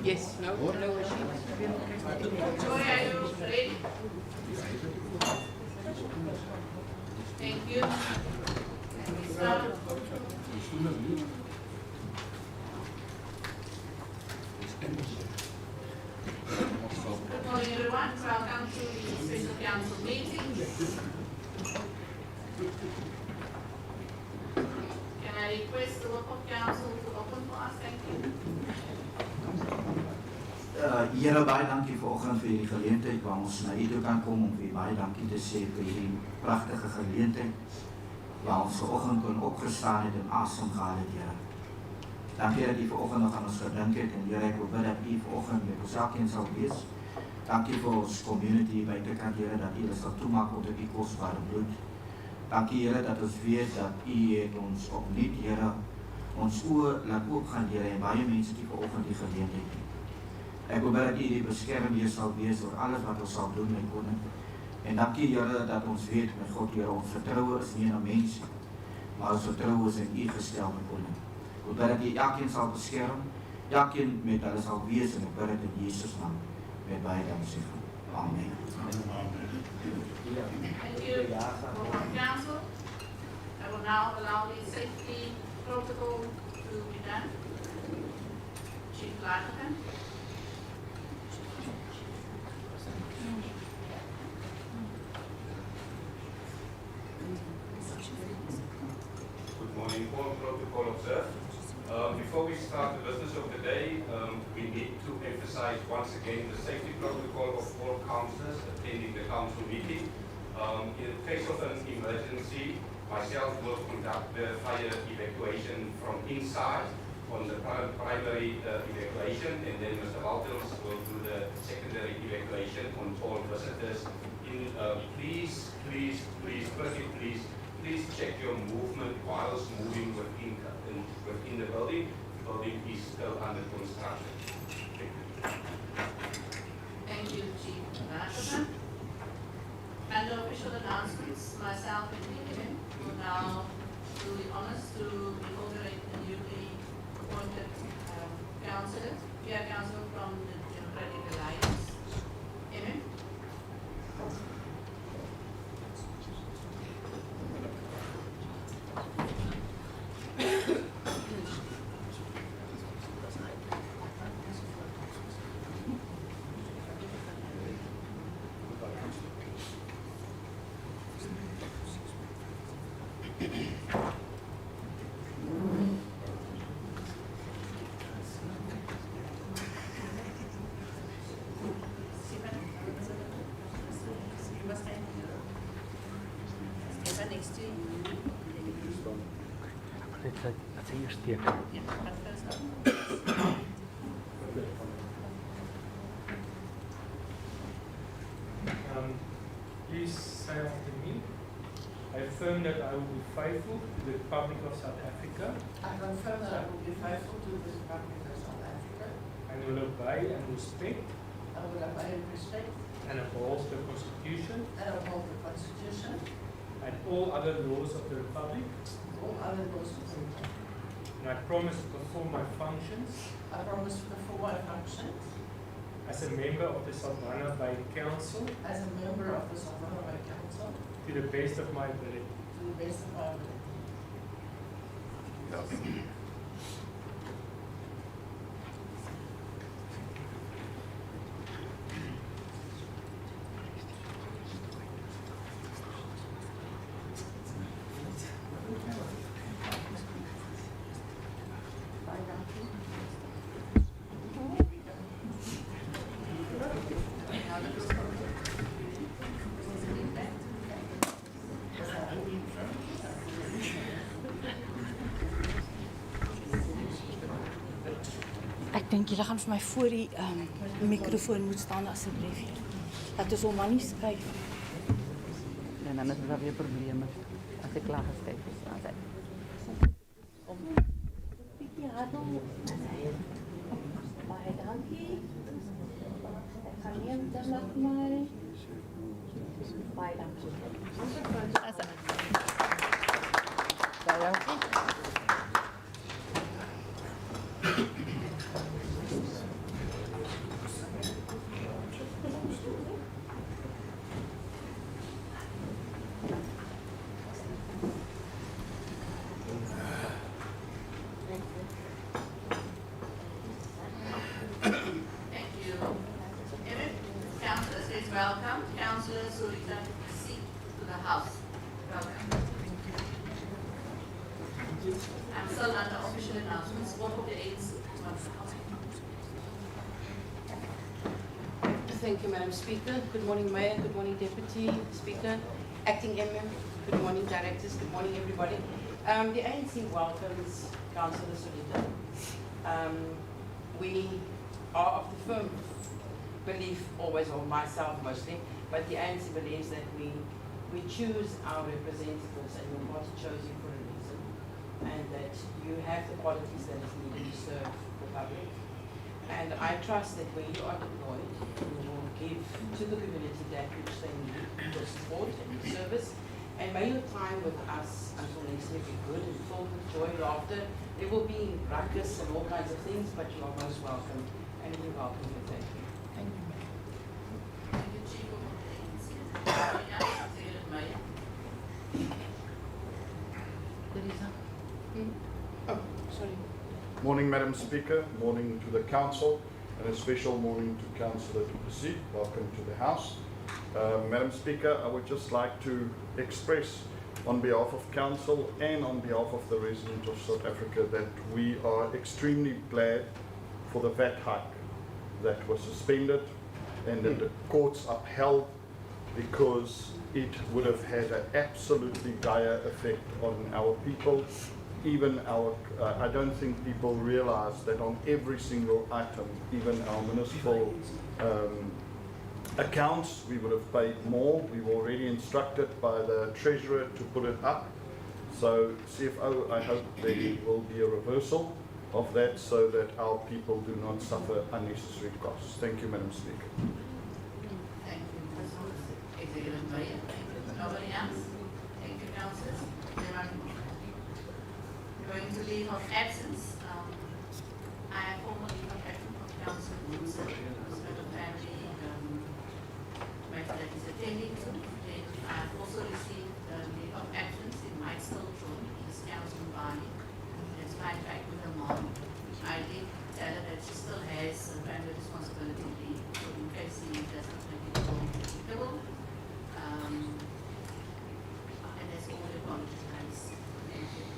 Yes, no machine. Joy, are you ready? Thank you. And we start. Good morning, everyone. Welcome to the special council meeting. Can I request the work of council to open for us? Thank you. Here baie dankie vanoggend vir die geleentheid waar ons na u toe kan kom om vir baie dankie te sê vir hierdie pragtige geleentheid waar ons vanoggend kon opgestaan het en asem gehaal het, Here. Dankie dat u vanoggend nog aan ons gedink het en Here, ek wil bid dat u vanoggend met ons elkeen sal wees. Dankie vir ons community buitekant, Here, dat u dit sal toemaak onder u kosbare bloed. Dankie, Here, dat ons weet dat u het ons opnuut, Here, ons oë laat oopgaan, Here, en baie mense die vanoggend die geleentheid het. Ek wil bid dat u die beskermheer sal wees oor alles wat ons sal doen, my koning. En dankie, Here, dat ons weet, my God, Here, ons vertroue is nie in 'n mens, maar ons vertroue is in u gestel, my koning. Ek wil bid dat u elkeen sal beskerm, elkeen met hulle sal wees, en ek bid dit in Jesus naam, met baie danksegging. Amen. Thank you, work of council. I will now allow the safety protocol to be done. Chief Lategan. Good morning, all protocol observed. Before we start the business of the day, we need to emphasize once again the safety protocol of all councillors attending the council meeting. In the case of an emergency, myself will conduct the fire evacuation from inside on the primary evacuation, and then Mr. Walters will do the secondary evacuation on all visitors. Please check your movement whilst moving within the building. The building is still under construction. Thank you, Chief Lategan. Under official announcements, myself and Kevin will now do the honors to inaugurate the newly appointed councillor, peer councillor from the Democratic Alliance. Amen. Dat is eerst keer. Please say after me. I affirm that I will be faithful to the Republic of South Africa. I confirm that I will be faithful to the Republic of South Africa. And will obey and respect. I will obey and respect. And uphold the Constitution. And uphold the Constitution. And all other laws of the Republic. All other laws of the Republic. And I promise to perform my functions. I promise to perform my functions. As a member of the Saldanha Bay Council. As a member of the Saldanha Bay Council. To the best of my ability. To the best of my ability. Ek dink julle gaan vir my voor die mikrofoon moet staan asseblief. Dat is hom maar nie skuif. En dan is daar weer probleme. As ek klaar geskuif is, dan sê. Om bietjie harder. Baie dankie. Ek gaan neem dan nog my. Baie dankie. Baie dankie. Thank you. Emmett, councillors, let's welcome councillors who return the seat to the House. Welcome. I'm still under official announcements. What of the aides? Thank you, Madam Speaker. Good morning, Mayor. Good morning, Deputy Speaker. Acting MM. Good morning, Directors. Good morning, everybody. The ANC welcomes Councillor Solita. We are of the firm belief, always, or myself mostly, but the ANC believes that we choose our representatives and you're not chosen for a reason, and that you have the qualities that is needed to serve the public. And I trust that when you are deployed, you will give to the community that which they need, your support and your service. And may your time with us until next year be good and filled with joy, laughter. There will be ruckus and all kinds of things, but you are most welcome. And you're welcome to thank you. Thank you, Chief of the ANC. Executive Mayor. Oh, sorry. Morning, Madam Speaker. Morning to the Council, and a special morning to Councillor Duplessis. Welcome to the House. Madam Speaker, I would just like to express on behalf of Council and on behalf of the residents of South Africa that we are extremely glad for the VAT hike that was suspended and that the courts upheld, because it would have had an absolutely dire effect on our people. Even our, I don't think people realize that on every single item, even our municipal accounts, we would have paid more. We were already instructed by the Treasurer to put it up. So CFO, I hope there will be a reversal of that so that our people do not suffer unnecessary costs. Thank you, Madam Speaker. Thank you, Executive Mayor. Thank you. Nobody else? Thank you, councillors. Going to leave of absence. I have formal leave of absence from Councillor Woodson, husband of family, matter that is attending to. Then I have also received leave of absence. It might still join his council body. It's right back with her mom. I did tell her that she still has a family responsibility leave, so in case he doesn't make it applicable. And that's all the apologies. Thank you.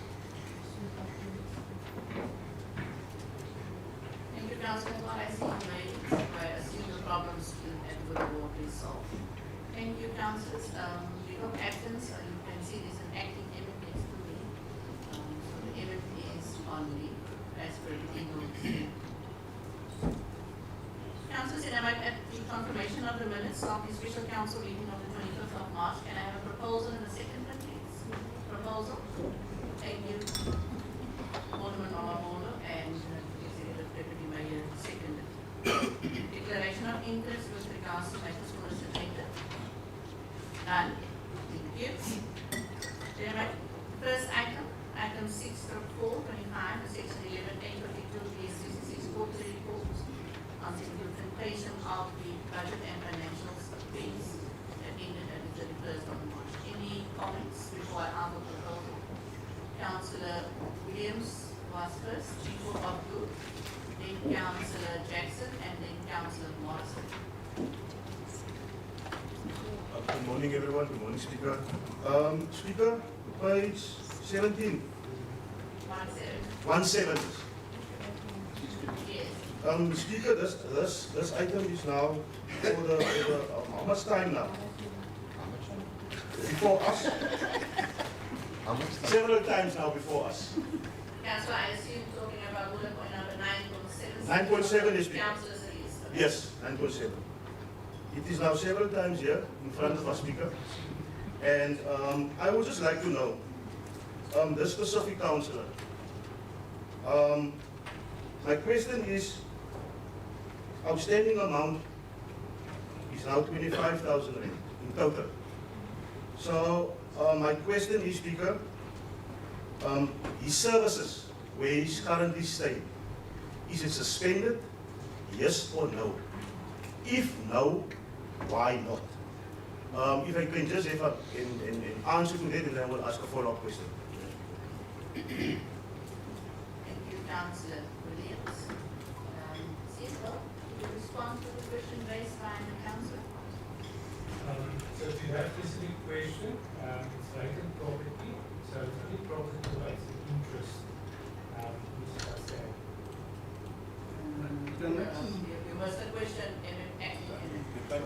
Thank you, Councillor. What I see made, I assume the problems with the water is solved. Thank you, councillors. Leave of absence, you can see there's an acting MF next to me. So the MF is on leave as per the Inauguration. Councillors, and I might add the confirmation of the minutes of the special council meeting on the 25th of March. Can I have a proposal and a second, please? Proposal. Thank you. Alderman Mamamola and Executive Deputy Mayor seconded. Declaration of interest with regards to matters considered. None. Thank you. Then first item, item 6/4/25, section 11A 52 B66 quarterly report on the implementation of the budget and financial fees that ended at the 31st of March. Any comments before I have a proposal? Councillor Williams was first, Chief of Group, then Councillor Jackson, and then Councillor Morrison. Good morning, everyone. Good morning, Speaker. Speaker, page 17. 17. Yes. Speaker, this item is now for the how much time now? Before us? Several times now before us. Councillor, I assume talking about bullet point number 9.7. 9.7 is Speaker. Councillor Sayes. Yes, 9.7. It is now several times here in front of us, Speaker. And I would just like to know, this specific councillor, my question is, outstanding amount is now 25,000 rand. in total. So my question is, Speaker, his services where he's currently staying, is it suspended? Yes or no? If no, why not? If I can just have an answer to that, and then I will ask a follow-up question. Thank you, Councillor Williams. Cecil, will you respond to the question raised by the councillor? So to that specific question, it's vacant property, so it's only property rights and interest, which is outstanding. You must the question in Can't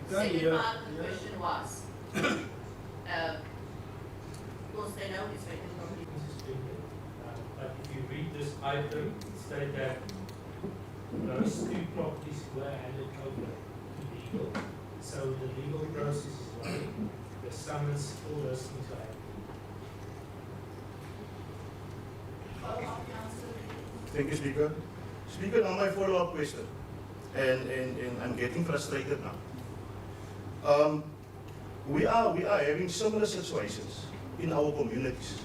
second hear. part of the question was, because they know it's vacant property. This is stated, but if you read this item, it states that those two properties were handed over illegal. So the legal process is running, the summons, all those things are happening. Follow-up, Councillor. Thank you, Speaker. Speaker, now my follow-up question, and I'm getting frustrated now. We are having similar situations in our communities,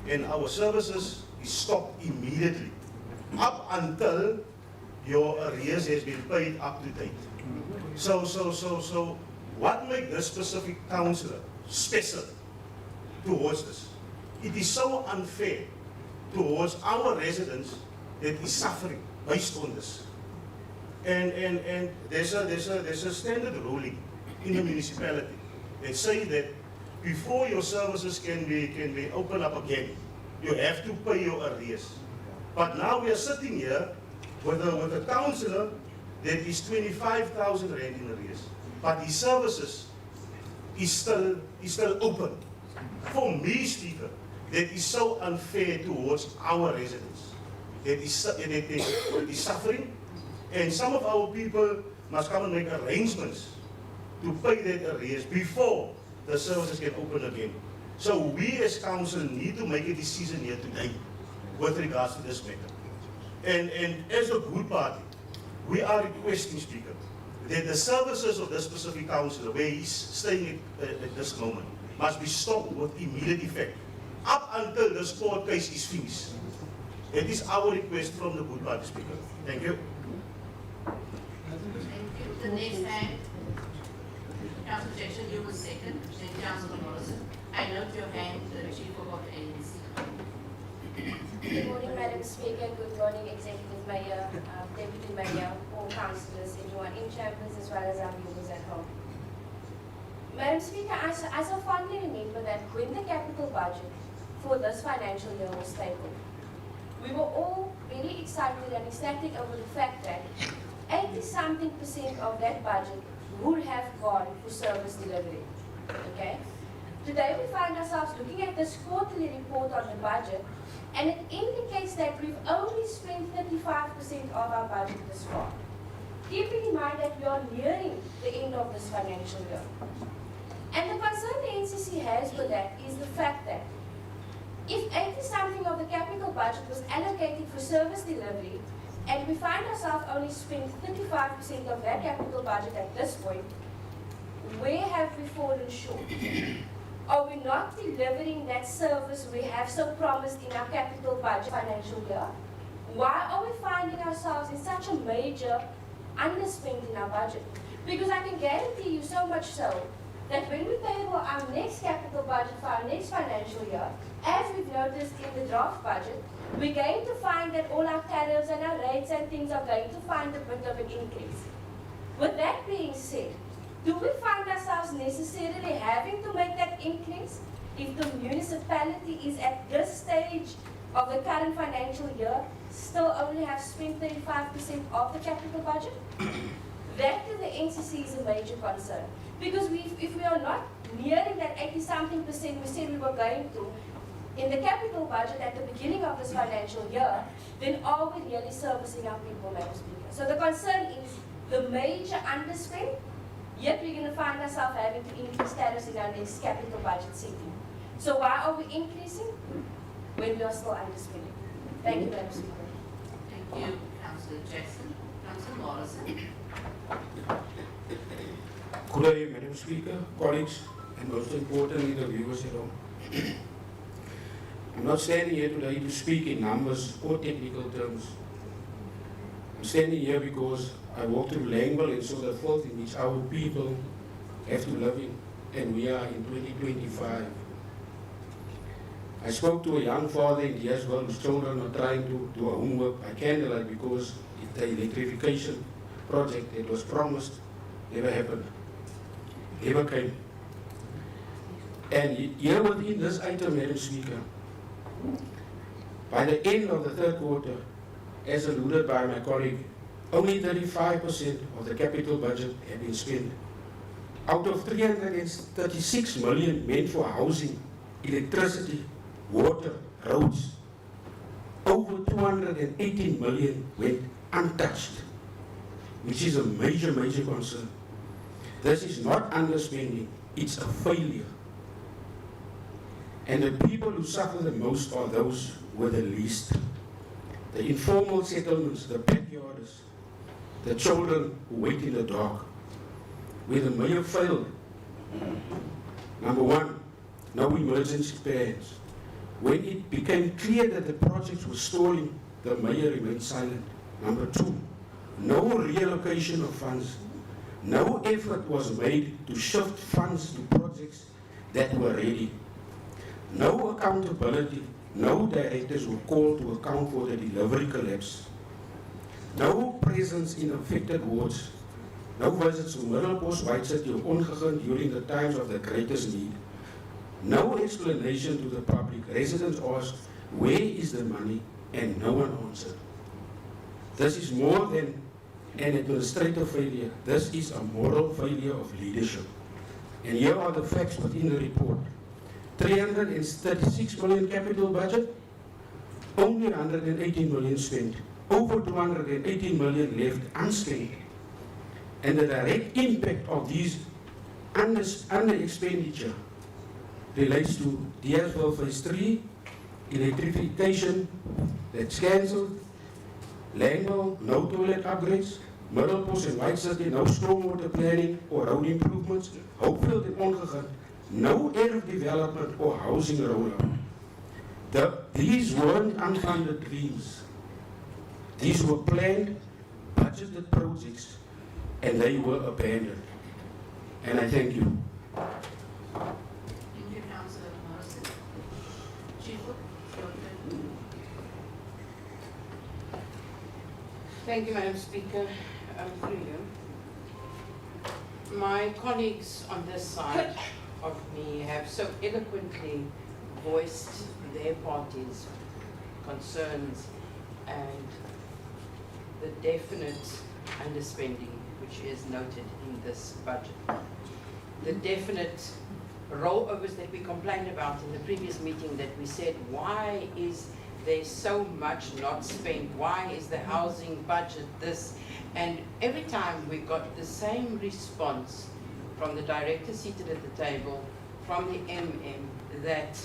and our services is stopped immediately, up until your arrears has been paid up to date. So, what makes this specific councillor special towards this? It is so unfair towards our residents that is suffering based on this. And there's a standard ruling in the municipality that say that before your services can be opened up again, you have to pay your arrears. But now we are sitting here with a councillor that is 25,000 rand in arrears, but his services is still open. For me, Speaker, that is so unfair towards our residents. That is suffering, and some of our people must come and make arrangements to pay that arrears before the services can open again. So we as council need to make a decision here today with regards to this matter. And as a good party, we are requesting, Speaker, that the services of this specific councillor, where he's staying at this moment, must be stopped with immediate effect, up until this court case is finished. That is our request from the good party, Speaker. Thank you. Thank you. The next hand, Councillor Jackson, you were second, then Councillor Morrison. I note your hand, the Chief of the ANC. Good morning, Madam Speaker. Good morning, Executive Mayor, Deputy Mayor, all councillors, everyone in chambers, as well as our viewers at home. Madam Speaker, I so fondly remember that when the capital budget for this financial year was tabled, we were all very excited and ecstatic over the fact that 80-something% of that budget would have gone for service delivery. Okay? Today we find ourselves looking at this quarterly report on the budget, and it indicates that we've only spent 35% of our budget this far. Keeping in mind that we are nearing the end of this financial year. And the concern the NCC has with that is the fact that if 80-something of the capital budget was allocated for service delivery, and we find ourselves only spent 35% of that capital budget at this point, where have we fallen short? Are we not delivering that service we have so promised in our capital budget financial year? Why are we finding ourselves in such a major underspend in our budget? Because I can guarantee you so much so that when we table our next capital budget for our next financial year, as we've noticed in the draft budget, we're going to find that all our tariffs and our rates and things are going to find a bit of an increase. With that being said, do we find ourselves necessarily having to make that increase if the municipality is at this stage of the current financial year still only have spent 35% of the capital budget? That to the NCC is a major concern. Because if we are not nearing that 80-something% we said we were going to in the capital budget at the beginning of this financial year, then are we really servicing our people, Madam Speaker? So the concern is the major underspend, yet we're going to find ourselves having to increase tariffs in our next capital budget setting. So why are we increasing when we are still underspending? Thank you, Madam Speaker. Thank you, Councillor Jackson. Councillor Morrison. Good day, Madam Speaker, colleagues, and most importantly, the viewers at home. I'm not standing here today to speak in numbers or technical terms. I'm standing here because I walk through Langwell and saw the filth in which our people have to live in, and we are in 2025. I spoke to a young father in Diaswell whose children are trying to do a homework by candlelight because the electrification project that was promised never happened, never came. And here within this item, Madam Speaker, by the end of the third quarter, as alluded by my colleague, only 35% of the capital budget had been spent. Out of 336 million meant for housing, electricity, water, roads, over 218 million went untouched, which is a major, major concern. This is not underspending, it's a failure. And the people who suffer the most are those with the least. The informal settlements, the backyarders, the children who wait in the dark. Where the mayor failed. Number one, no emergency plans. When it became clear that the projects were stalling, the mayor remained silent. Number two, no reallocation of funds. No effort was made to shift funds to projects that were ready. No accountability, no directors were called to account for the delivery collapse. No presence in affected wards. No visits to Middelbos, White City or Ongegaan during the times of the greatest need. No explanation to the public. Residents asked, where is the money? And no one answered. This is more than an administrative failure. This is a moral failure of leadership. And here are the facts within the report. 336 million capital budget, only 118 million spent. Over 218 million left unspent. And the direct impact of these under expenditure relates to Diaswell Phase 3, electrification that's cancelled, Langwell, no toilet upgrades, Middelbos and White City, no stormwater planning or road improvements, Hopefield and Ongegaan, no erf development or housing rollout. These weren't unfunded dreams. These were planned, budgeted projects, and they were abandoned. And I thank you. Thank you, Councillor Morrison. Chief Whip, your turn. Thank you, Madam Speaker. Through you. My colleagues on this side of me have so eloquently voiced their party's concerns and the definite underspending which is noted in this budget. The definite rollovers that we complained about in the previous meeting, that we said, why is there so much not spent? Why is the housing budget this? And every time we got the same response from the director seated at the table, from the MM, that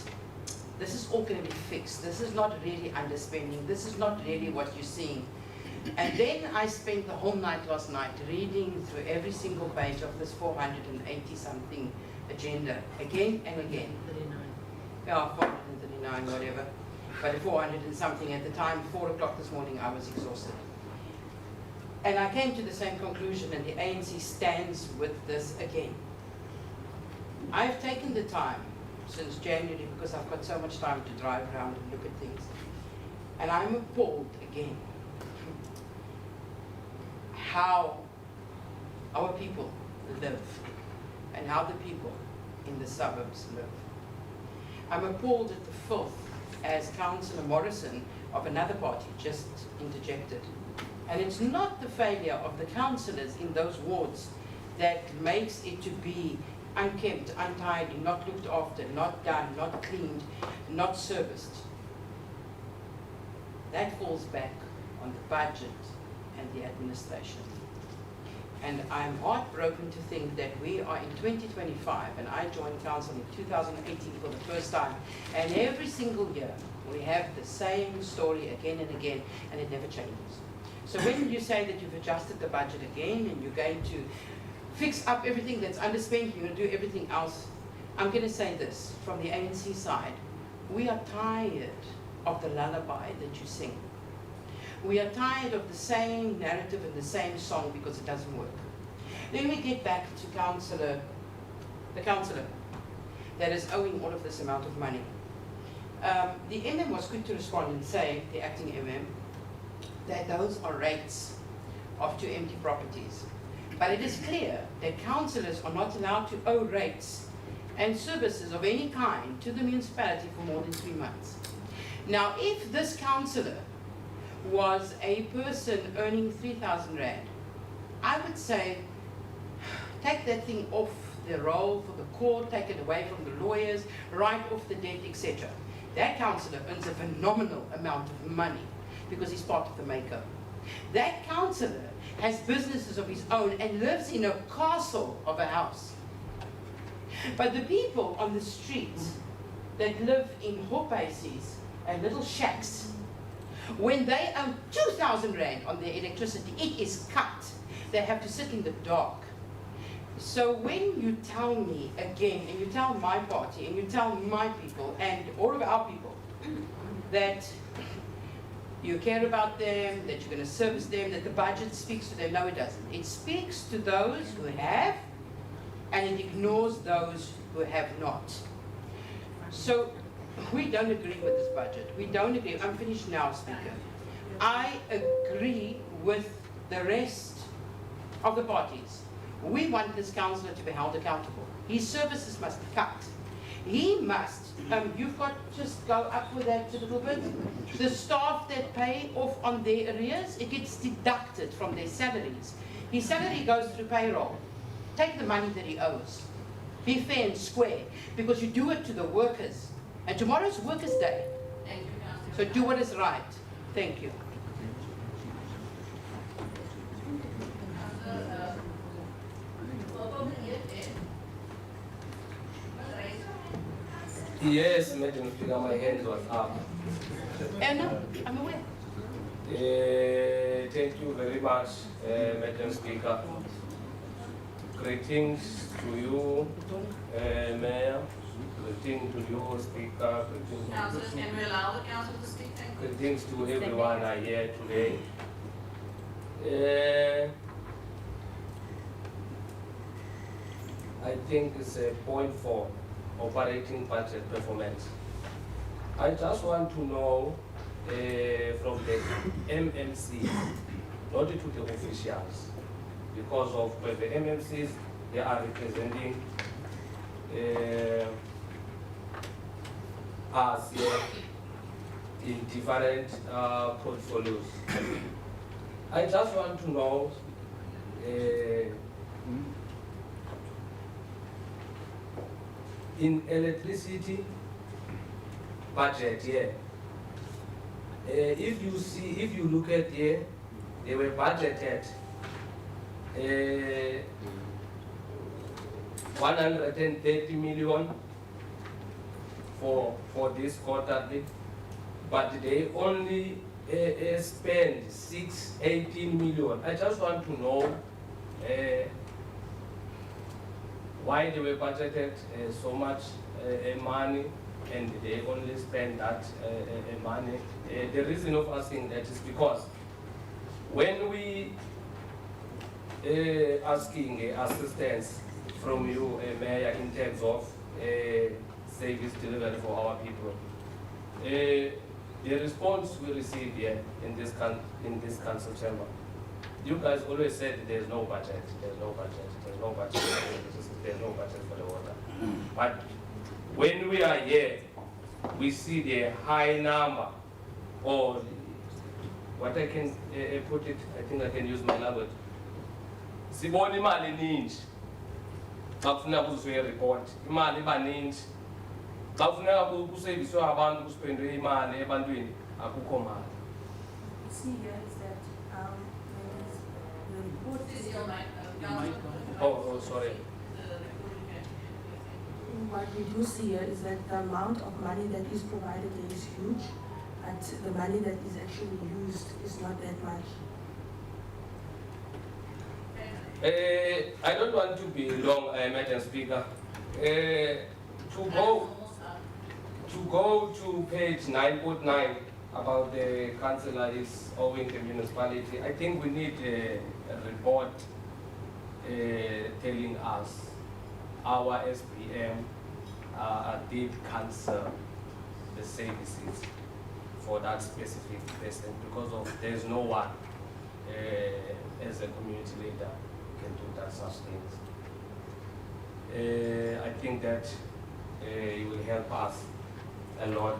this is all going to be fixed. This is not really underspending. This is not really what you're seeing. And then I spent the whole night last night reading through every single page of this 480-something agenda, again and again. 39. Yeah, 439, whatever. But at 400 and something at the time, 4 o'clock this morning, I was exhausted. And I came to the same conclusion, and the ANC stands with this again. I've taken the time since January, because I've got so much time to drive around and look at things, and I'm appalled again how our people live and how the people in the suburbs live. I'm appalled at the filth, as Councillor Morrison of another party just interjected. And it's not the failure of the councillors in those wards that makes it to be unkempt, untidy, not looked after, not done, not cleaned, not serviced. That falls back on the budget and the administration. And I'm heartbroken to think that we are in 2025, and I joined council in 2018 for the first time, and every single year we have the same story again and again, and it never changes. So when you say that you've adjusted the budget again and you're going to fix up everything that's underspent, you're going to do everything else. I'm going to say this, from the ANC side, we are tired of the lullaby that you sing. We are tired of the same narrative and the same song because it doesn't work. Then we get back to the councillor that is owing all of this amount of money. The MM was quick to respond and say, the acting MM, that those are rates of 2 empty properties. But it is clear that councillors are not allowed to owe rates and services of any kind to the municipality for more than 3 months. Now, if this councillor was a person earning 3,000 Rand, I would say, take that thing off the roll for the court, take it away from the lawyers, write off the debt, etc. That councillor earns a phenomenal amount of money because he's part of the maker. That councillor has businesses of his own and lives in a castle of a house. But the people on the streets that live in hopaisies and little shacks, when they owe 2,000 Rand on their electricity, it is cut. They have to sit in the dark. So when you tell me again, and you tell my party, and you tell my people, and all of our people, that you care about them, that you're going to service them, that the budget speaks to them, no, it doesn't. It speaks to those who have, and it ignores those who have not. So we don't agree with this budget. We don't agree. I'm finished now, Speaker. I agree with the rest of the parties. We want this councillor to be held accountable. His services must be cut. He must, you've got, just go up with that a little bit. The staff that pay off on their arrears, it gets deducted from their salaries. His salary goes through payroll. Take the money that he owes. Be fair and square, because you do it to the workers. And tomorrow's Workers' Day. Thank you, Councillor. So do what is right. Thank you. Yes, Madam Speaker, my hand was up. No, I'm aware. Thank you very much, Madam Speaker. Greetings to you, Mayor. Greetings to you, Speaker. Councillors, can we allow the council to speak? Thank you. Greetings to everyone here today. I think it's a point for operating budget performance. I just want to know from the MMCs, not to the officials, because of the MMCs, they are representing us here in different portfolios. I just want to know in electricity budget here, if you look at here, they were budgeted 130 million for this quarterly, but they only spend 618 million. I just want to know why they were budgeted so much money and they only spend that money. The reason of asking that is because when we asking assistance from you, Mayor, in terms of service delivery for our people, the response we receive here in this council chamber, you guys always said there's no budget, there's no budget, there's no budget, there's no budget for the water. But when we are here, we see the high number, or what I can put it, I think I can use my language. Sibona imali eningi xa kufuneka kuzwe report, imali iba ningi. Xa kufuneka kuserviswe abantu kuspendwe imali ebantwini akukho mali. See here is that the report This is your mic. Oh, sorry. what we do see here is that the amount of money that is provided there is huge, but the money that is actually used is not that much. I don't want to be long, Madam Speaker. To go to page 9.9 about the councillor is owing the municipality, I think we need a report telling us our SPM did cancel the services for that specific person because of there's no one as a community leader can do that such things. I think that it will help us a lot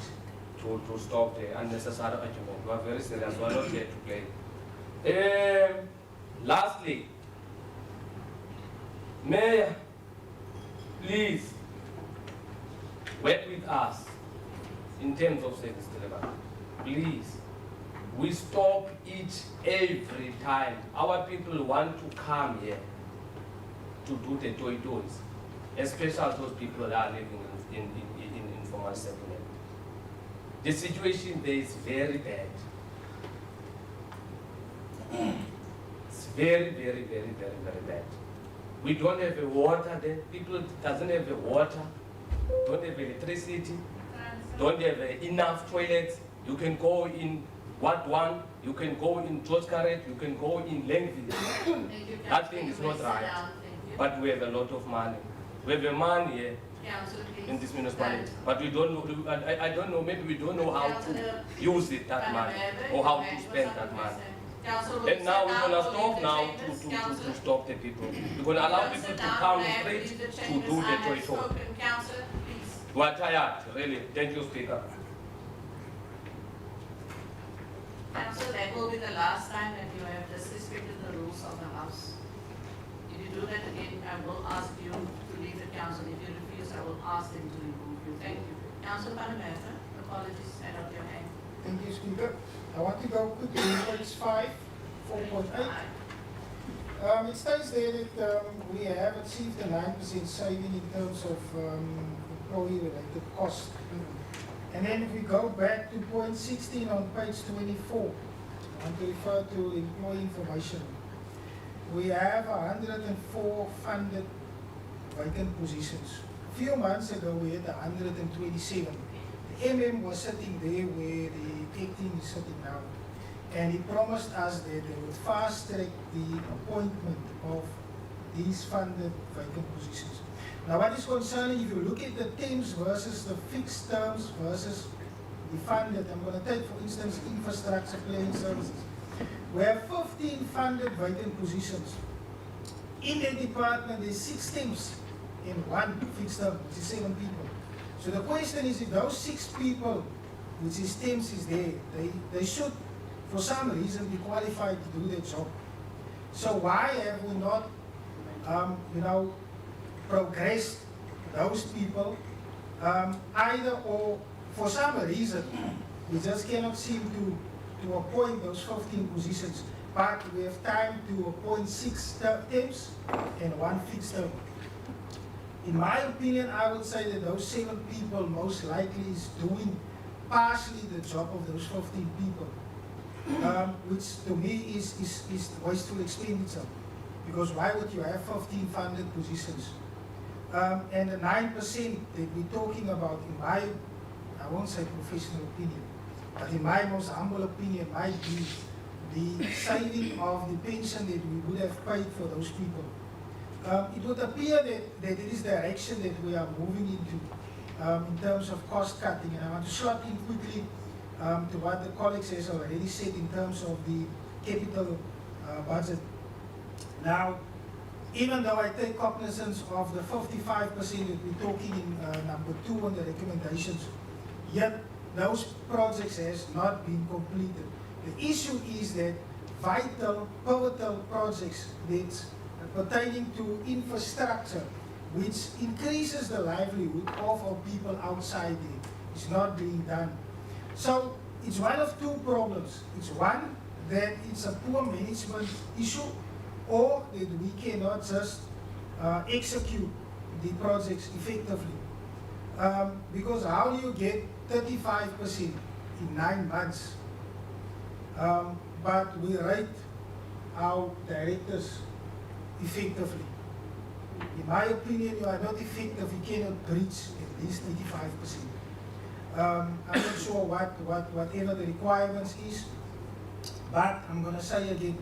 to stop the unnecessary argument. We are very serious. We are not here to play. Lastly, Mayor, please work with us in terms of service delivery. Please, we stop it every time. Our people want to come here to do the toys, especially those people that are living in informal settlement. The situation there is very bad. It's very, very, very, very, very bad. We don't have a water there. People doesn't have a water, don't have electricity, don't have enough toilets. You can go in Ward 1, you can go in George Carrot, you can go in Langville. That thing is not right. But we have a lot of money. We have a money here in this municipality. But we don't know, I don't know, maybe we don't know how to use it, that money, or how to spend that money. And now we're going to stop now to stop the people. We're going to allow people to come straight to do the toy show. We are tired, really. Thank you, Speaker. Council, that will be the last time that you have disrespected the rules of the House. If you do that again, I will ask you to leave the council. If you refuse, I will ask them to remove you. Thank you. Council Panamata, apologies, out of your hand. Thank you, Speaker. I want to go quickly to page 5, 4.8. It states there that we have achieved a 9% saving in terms of employee-related costs. And then if we go back to point 16 on page 24, I want to refer to employee information. We have 104 funded vacant positions. A few months ago we had 127. The MM was sitting there where the tech team is sitting now. And he promised us that they would fast track the appointment of these funded vacant positions. Now what is concerning, if you look at the temps versus the fixed terms versus the funded, I'm going to take for instance infrastructure planning services. We have 15 funded vacant positions. In the department there's 6 temps and 1 fixed term, which is 7 people. So the question is, if those 6 people, which is temps, is there, they should for some reason be qualified to do their job. So why have we not progressed those people either, or for some reason we just cannot seem to appoint those 15 positions, but we have time to appoint 6 temps and 1 fixed term. In my opinion, I would say that those 7 people most likely is doing partially the job of those 15 people, which to me is wasteful expenditure, because why would you have 15 funded positions? And the 9% that we're talking about, in my, I won't say professional opinion, but in my most humble opinion, might be the saving of the pension that we would have paid for those people. It would appear that it is the direction that we are moving into in terms of cost cutting, and I want to slot in quickly to what the colleagues has already said in terms of the capital budget. Now, even though I take cognizance of the 55% that we're talking in number 2 on the recommendations, yet those projects has not been completed. The issue is that vital, pivotal projects that's pertaining to infrastructure, which increases the livelihood of our people outside there, is not being done. So it's one of 2 problems. It's one, that it's a poor management issue, or that we cannot just execute the projects effectively. Because how do you get 35% in 9 months? But we rate our directors effectively. In my opinion, you are not effective, you cannot breach at least 85%. I'm not sure whatever the requirements is, but I'm going to say again,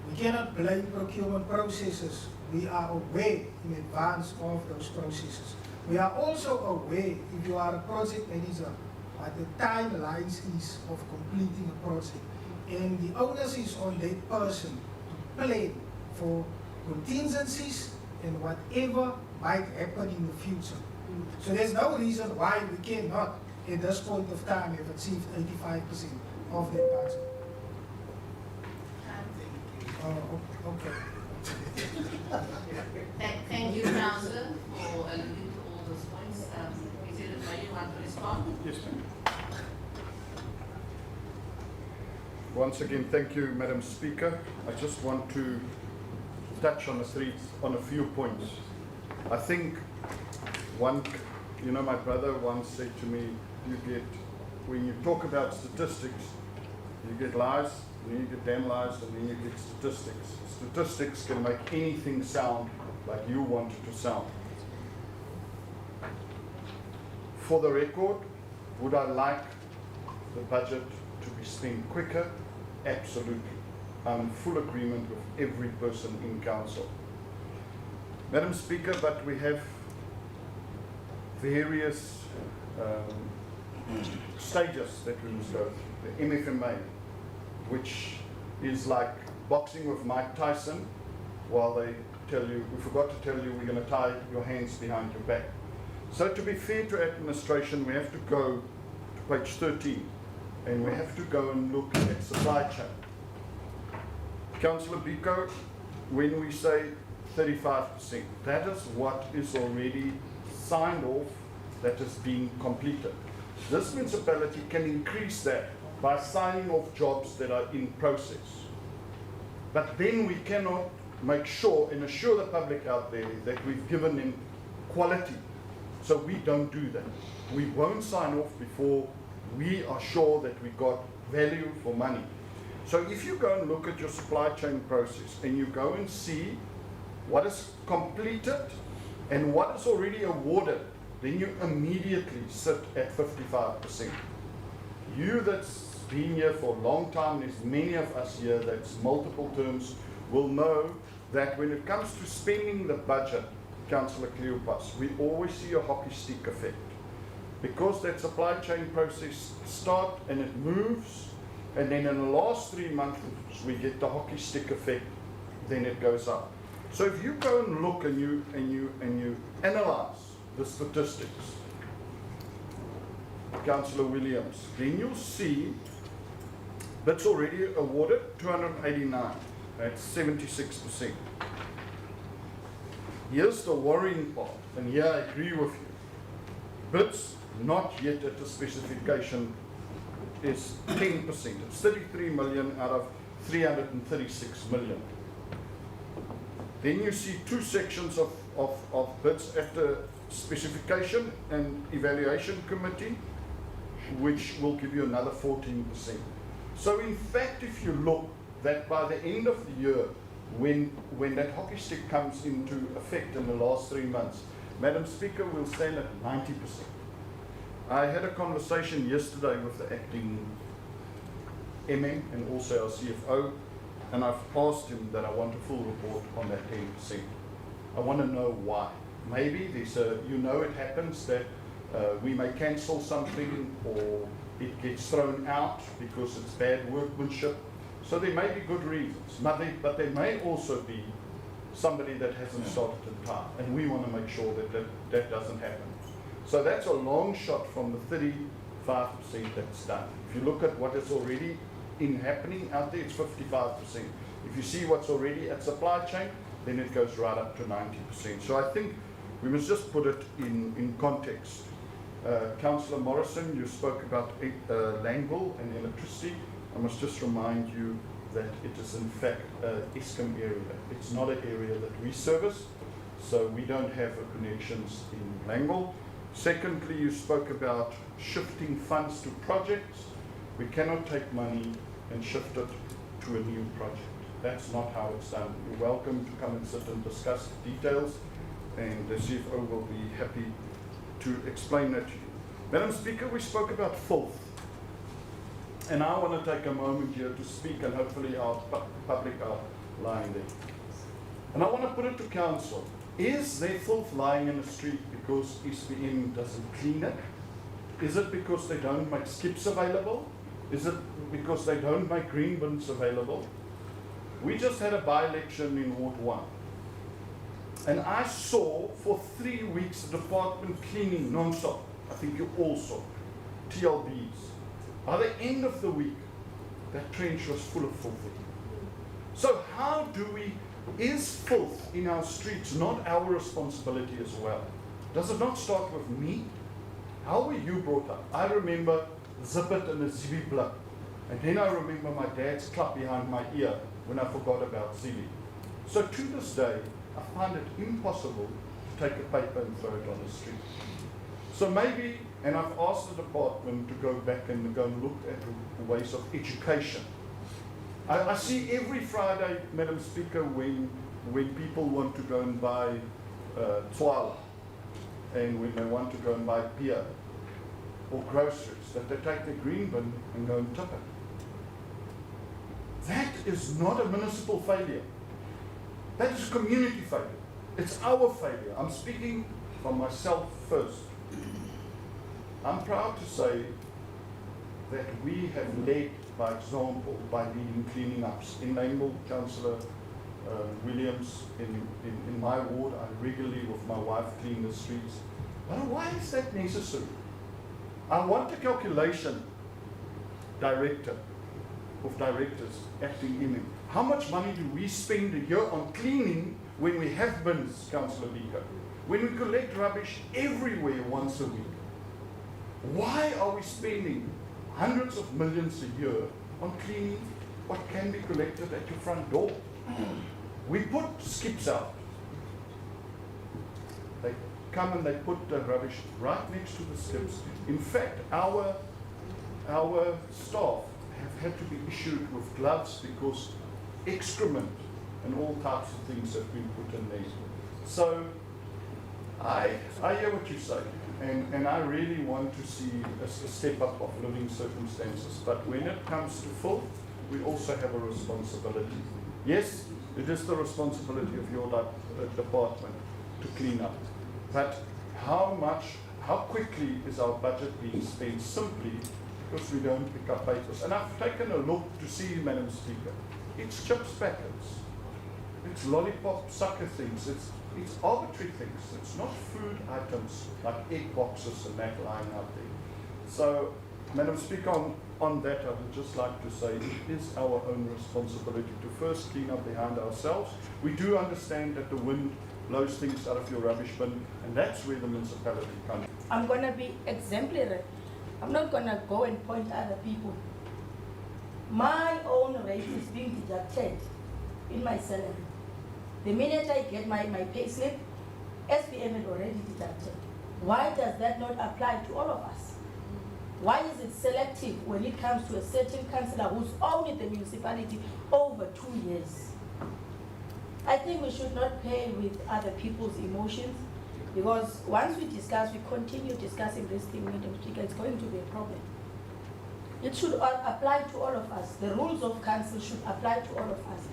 we cannot blame procurement processes. We are aware in advance of those processes. We are also aware, if you are a project manager, what the timelines is of completing a project. And the onus is on that person to plan for contingencies and whatever might happen in the future. So there's no reason why we cannot, at this point of time, have achieved 85% of that budget. Okay. Thank you, Councillor, for alluding to all those points. President, may you want to respond? Yes, ma'am. Once again, thank you, Madam Speaker. I just want to touch on a few points. I think my brother once said to me, when you talk about statistics, you get lies, then you get damn lies, and then you get statistics. Statistics can make anything sound like you want it to sound. For the record, would I like the budget to be spent quicker? Absolutely. I'm in full agreement with every person in council. Madam Speaker, but we have various stages that we must go through. The MFMA, which is like boxing with Mike Tyson, while they tell you, we forgot to tell you, we're going to tie your hands behind your back. So to be fair to administration, we have to go to page 13, and we have to go and look at supply chain. Councillor Biko, when we say 35%, that is what is already signed off, that is being completed. This municipality can increase that by signing off jobs that are in process. But then we cannot make sure and assure the public out there that we've given them quality. So we don't do that. We won't sign off before we are sure that we got value for money. So if you go and look at your supply chain process and you go and see what is completed and what is already awarded, then you immediately sit at 55%. You that's been here for a long time, there's many of us here that's multiple terms, will know that when it comes to spending the budget, Councillor Cleopas, we always see a hockey stick effect. Because that supply chain process starts and it moves, and then in the last 3 months we get the hockey stick effect, then it goes up. So if you go and look and you analyze the statistics, Councillor Williams, then you'll see bids already awarded 289, that's 76%. Here's the worrying part, and here I agree with you. Bids not yet at the specification is 10%. It's 33 million out of 336 million. Then you see two sections of bids at the specification and evaluation committee, which will give you another 14%. So in fact, if you look that by the end of the year, when that hockey stick comes into effect in the last 3 months, Madam Speaker, will stand at 90%. I had a conversation yesterday with the acting MM and also our CFO, and I've asked him that I want a full report on that 10%. I want to know why. Maybe there's it happens that we may cancel something or it gets thrown out because it's bad workmanship. So there may be good reasons, but there may also be somebody that hasn't started in time, and we want to make sure that doesn't happen. So that's a long shot from the 35% that's done. If you look at what is already happening out there, it's 55%. If you see what's already at supply chain, then it goes right up to 90%. So I think we must just put it in context. Councillor Morrison, you spoke about Langville and electricity. I must just remind you that it is in fact Eskom area. It's not an area that we service, so we don't have connections in Langville. Secondly, you spoke about shifting funds to projects. We cannot take money and shift it to a new project. That's not how it's done. You're welcome to come and sit and discuss the details, and the CFO will be happy to explain that to you. Madam Speaker, we spoke about filth, and I want to take a moment here to speak, and hopefully our public are lying there. And I want to put it to council. Is there filth lying in the street because SPM doesn't clean it? Is it because they don't make skips available? Is it because they don't make green bins available? We just had a by-election in Ward 1. And I saw for 3 weeks the department cleaning non-stop. I think you all saw TLBs. By the end of the week, that trench was full of filth. So how do we, is filth in our streets not our responsibility as well? Does it not start with me? How were you brought up? I remember zip it and a zibi blip. And then I remember my dad's clap behind my ear when I forgot about zibi. So to this day, I find it impossible to take a paper and throw it on the street. So maybe, and I've asked the department to go back and go and look at the ways of education. I see every Friday, Madam Speaker, when people want to go and buy twala, and when they want to go and buy beer or groceries, that they take their green bin and go and tip it. That is not a municipal failure. That is a community failure. It's our failure. I'm speaking for myself first. I'm proud to say that we have led by example by leading cleaning ups. Enabled Councillor Williams in my ward, I regularly with my wife clean the streets. But why is that necessary? I want a calculation director of directors acting in it. How much money do we spend a year on cleaning when we have bins, Councillor Biko? When we collect rubbish everywhere once a week? Why are we spending hundreds of millions a year on cleaning what can be collected at your front door? We put skips out. They come and they put the rubbish right next to the skips. In fact, our staff have had to be issued with gloves because excrement and all types of things have been put in there. So I hear what you say, and I really want to see a step up of living circumstances. But when it comes to filth, we also have a responsibility. Yes, it is the responsibility of your department to clean up. But how quickly is our budget being spent simply because we don't pick up papers? And I've taken a look to see, Madam Speaker, it's chips packets, it's lollipop sucker things, it's arbitrary things. It's not food items like egg boxes and that lying out there. So, Madam Speaker, on that I would just like to say it is our own responsibility to first clean up behind ourselves. We do understand that the wind blows things out of your rubbish bin, and that's where the municipality comes. I'm going to be exemplary. I'm not going to go and point other people. My own rate is being deducted in my salary. The minute I get my pay slip, SPM had already deducted. Why does that not apply to all of us? Why is it selective when it comes to a certain councillor who's owned the municipality over 2 years? I think we should not play with other people's emotions, because once we discuss, we continue discussing this thing, Madam Speaker, it's going to be a problem. It should apply to all of us. The rules of council should apply to all of us.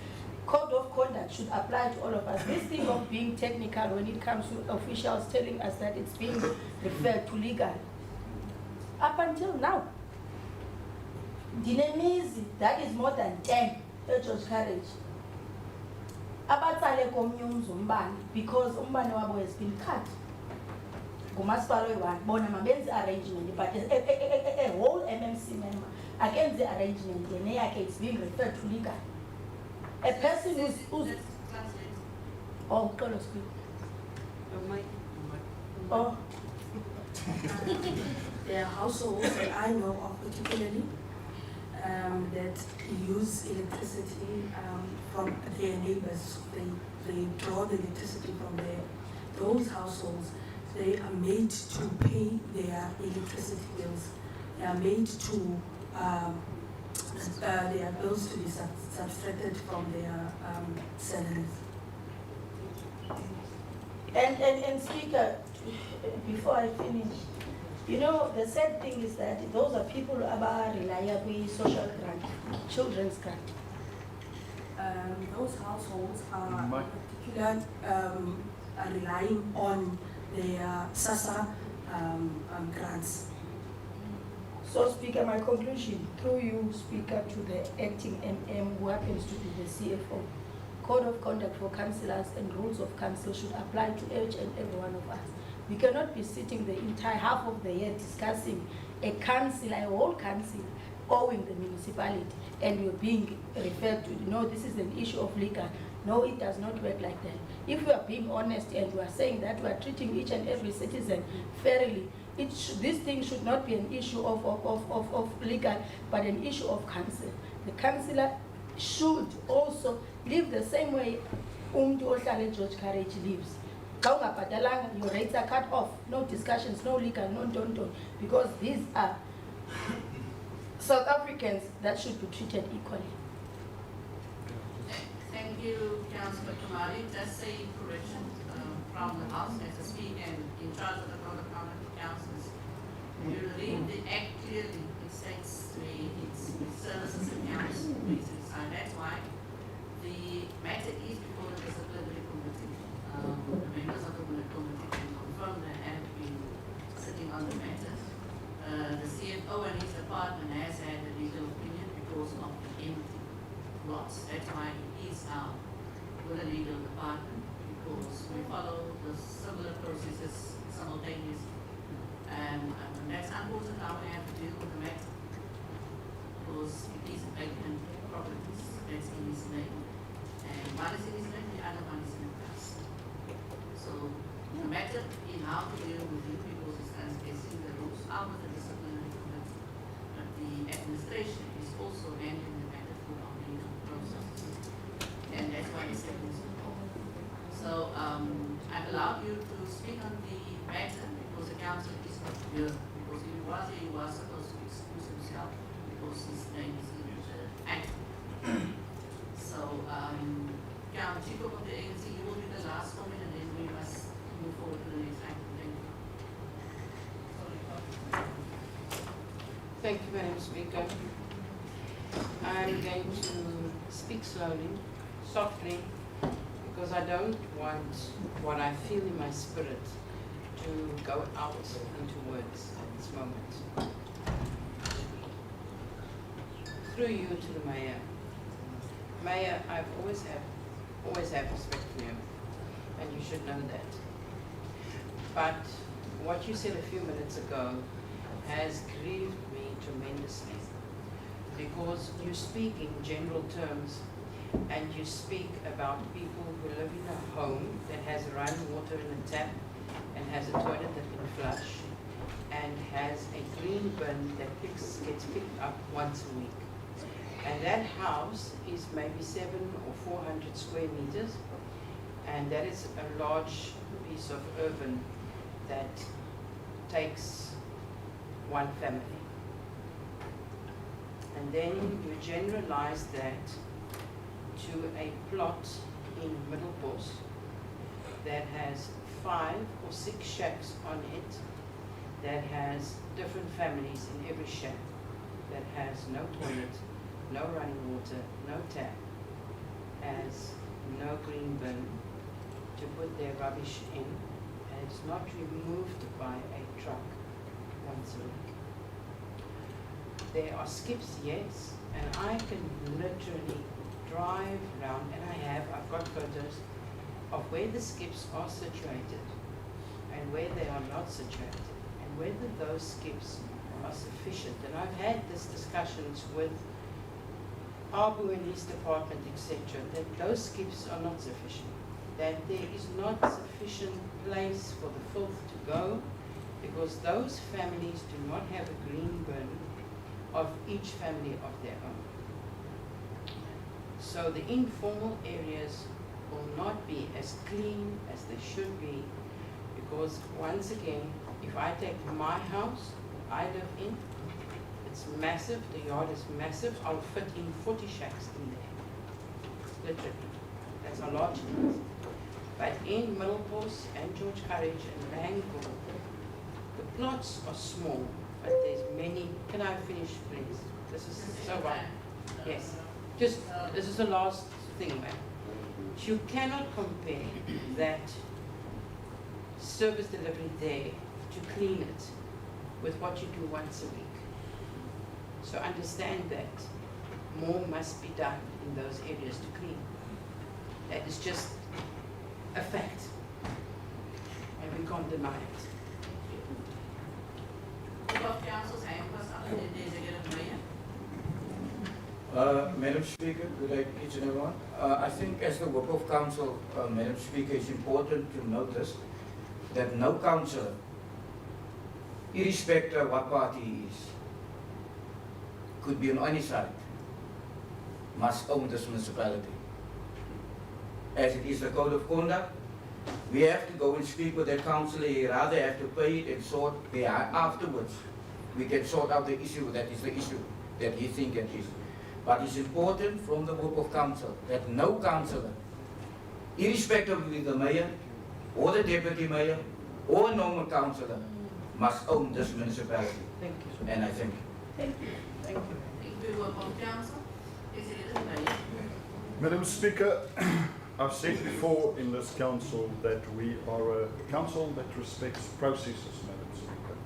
Code of conduct should apply to all of us. This thing of being technical when it comes to officials telling us that it's being referred to legal. Up until now, Dinemizi, that is more than 10, George Carriage. Abatsale komnyumzu umbane, because umbane wabo has been cut. Ngumasipala oyi-1, bona mabenze arrangement, but a whole MMC member against the arrangement, yena it's being referred to legal. A person who's oh, Carlos, oh. There are households that I know of particularly that use electricity from their neighbors. They draw the electricity from there. Those households, they are made to pay their electricity bills. They are made to their bills to be subtracted from their salaries. And Speaker, before I finish, you know, the sad thing is that those are people who are reliable social grant, children's grant. Those households are particularly are relying on their SASSA grants. So, Speaker, my conclusion, through you, Speaker, to the acting MM, who happens to be the CFO, Code of Conduct for Councillors and Rules of Council should apply to each and every one of us. We cannot be sitting the entire half of the year discussing a council, a whole council, owing the municipality, and you're being referred to, no, this is an issue of liquor. No, it does not work like that. If we are being honest and we are saying that we are treating each and every citizen fairly, this thing should not be an issue of legal, but an issue of council. The councillor should also live the same way George Courage lives. Your rates are cut off, no discussions, no legal, no don't, because these are South Africans that should be treated equally. Thank you, Councillor Kumari. Just a correction from the House as a speaker and in charge of the Code of Conduct of Councillors. You read the Act clearly. It states it's services and council basically. So that's why the matter is before the disciplinary committee. The members of the committee can confirm that and been sitting on the matter. The CFO and his department has had a legal opinion because of the empty lots. That's why it is now with the legal department, because we follow the similar processes simultaneously. And that's unfortunately how we have to deal with the matter, because it is vacant properties that's in his name. And one is in his name, the other one is in the trust. So the matter in how to deal with it, because it's transgressing the rules out of the disciplinary committee. But the administration is also handling the matter through our legal processes. And that's why it's taking so long. So I've allowed you to speak on the matter because the council is not here. Because if he was supposed to excuse himself because his name is in the act. So, Chief of the agency, you will be the last comment and then we must move forward to the next item. Thank you. Thank you, Madam Speaker. I'm going to speak slowly, softly, because I don't want what I feel in my spirit to go out into words at this moment. Through you to the Mayor. Mayor, I've always have respect for you, and you should know that. But what you said a few minutes ago has grieved me tremendously, because you speak in general terms and you speak about people who live in a home that has running water in a tap and has a toilet that can flush and has a green bin that gets picked up once a week. And that house is maybe 700 or 400 square meters, and that is a large piece of urban that takes one family. And then you generalize that to a plot in Middelbos that has 5 or 6 shacks on it, that has different families in every shack, that has no toilet, no running water, no tap, has no green bin to put their rubbish in, and it's not removed by a truck once a week. There are skips, yes, and I can literally drive around, and I've got photos of where the skips are situated and where they are not situated, and whether those skips are sufficient. And I've had these discussions with Abu and his department, etc., that those skips are not sufficient, that there is not sufficient place for the filth to go, because those families do not have a green bin of each family of their own. So the informal areas will not be as clean as they should be, because once again, if I take my house I live in, It's massive, the yard is massive. I'll fit in 40 shacks in there. Literally. That's a large place. But in Middlecourse and George Courage and Langford, the plots are small, but there's many. Can I finish, please? This is so right. Yes. Just, this is the last thing, ma'am. You cannot compare that service delivery there to clean it with what you do once a week. So understand that more must be done in those areas to clean. That is just a fact, and we can't deny it. Council's hand was up, and then there's a mayor. Madam Speaker, good day each and everyone. I think as the work of council, Madam Speaker, it's important to notice that no councillor, irrespective of what party he is, could be on any side, must own this municipality. As it is the code of conduct, we have to go and speak with that councillor. He rather have to pay it and sort there afterwards. We can sort out the issue. That is the issue that he thinks it is. But it's important from the work of council that no councillor, irrespective of the mayor or the deputy mayor or normal councillor, must own this municipality. Thank you. And I thank you. Thank you. Thank you. Thank you, council. Is it a mayor? Madam Speaker, I've said before in this council that we are a council that respects processes, Madam Speaker.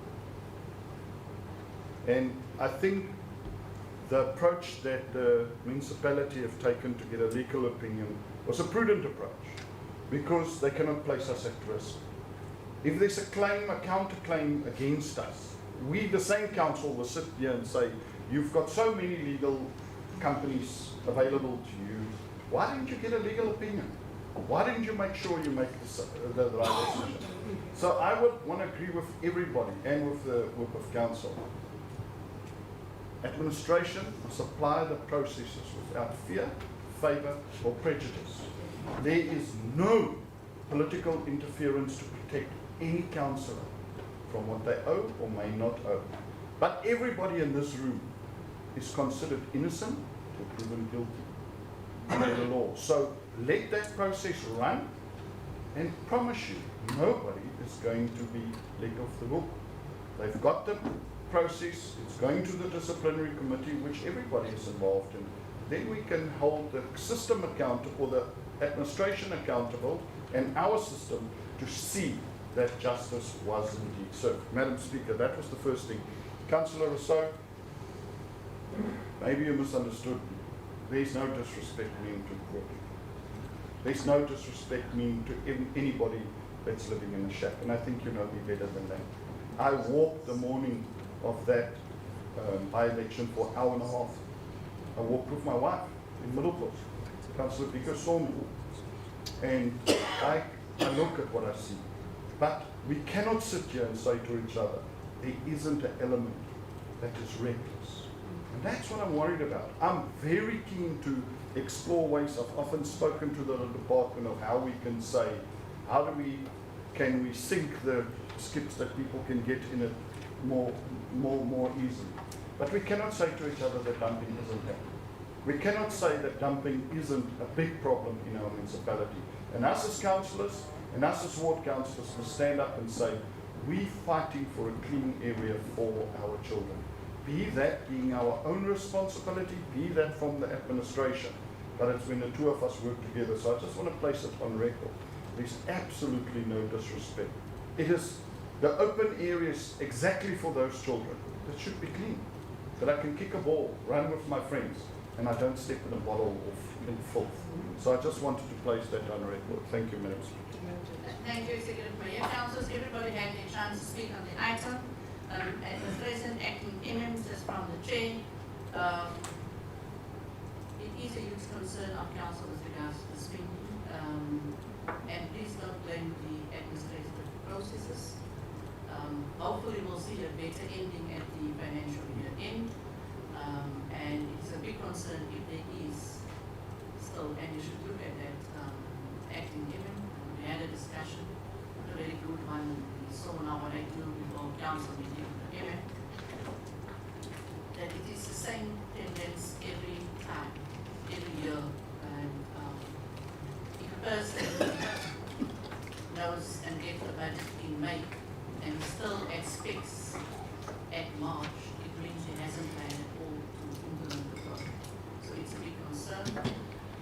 And I think the approach that the municipality have taken to get a legal opinion was a prudent approach, because they cannot place us at risk. If there's a claim, a counterclaim against us, we, the same council, will sit here and say, you've got so many legal companies available to you, why didn't you get a legal opinion? Why didn't you make sure you make the right decision? So I would want to agree with everybody and with the work of council. Administration must apply the processes without fear, favour or prejudice. There is no political interference to protect any councillor from what they owe or may not owe. But everybody in this room is considered innocent or proven guilty under the law. So let that process run, and promise you, nobody is going to be let off the hook. They've got the process, it's going to the disciplinary committee, which everybody is involved in. Then we can hold the system accountable, or the administration accountable, and our system to see that justice was indeed served. Madam Speaker, that was the first thing. Councillor Rousseau, maybe you misunderstood me. There's no disrespect mean to Court. There's no disrespect mean to anybody that's living in a shack, and I think you know me better than that. I walked the morning of that by-election for an hour and a half. I walked with my wife in Middlecourse. Councillor Biko saw me. And I look at what I see. But we cannot sit here and say to each other, there isn't an element that is reckless. And that's what I'm worried about. I'm very keen to explore ways. I've often spoken to the department of how we can say, can we sink the skips that people can get in it more easily. But we cannot say to each other that dumping isn't happening. We cannot say that dumping isn't a big problem in our municipality. And us as councillors and us as ward councillors must stand up and say, we're fighting for a clean area for our children. Be that being our own responsibility, be that from the administration. But it's when the two of us work together. So I just want to place it on record. There's absolutely no disrespect. It is the open areas exactly for those children that should be clean. That I can kick a ball, run with my friends, and I don't step in a bottle of in filth. So I just wanted to place that on record. Thank you, Madam Speaker. Thank you, Executive Mayor. Councillors, everybody had a chance to speak on the item. Administration, acting MMs, just from the chair. It is a huge concern of council with regards to the spending. And please don't blame the administrative processes. Hopefully we'll see a better ending at the financial year end. And it's a big concern if there is still, and you should look at that acting MM. We had a discussion, a very good one. We saw now what I do before council meeting with the MM. That same tendency every time, every year. And if a person knows and gets the budget in May and still expects at March, it means he hasn't planned at all to implement the project. So it's a big concern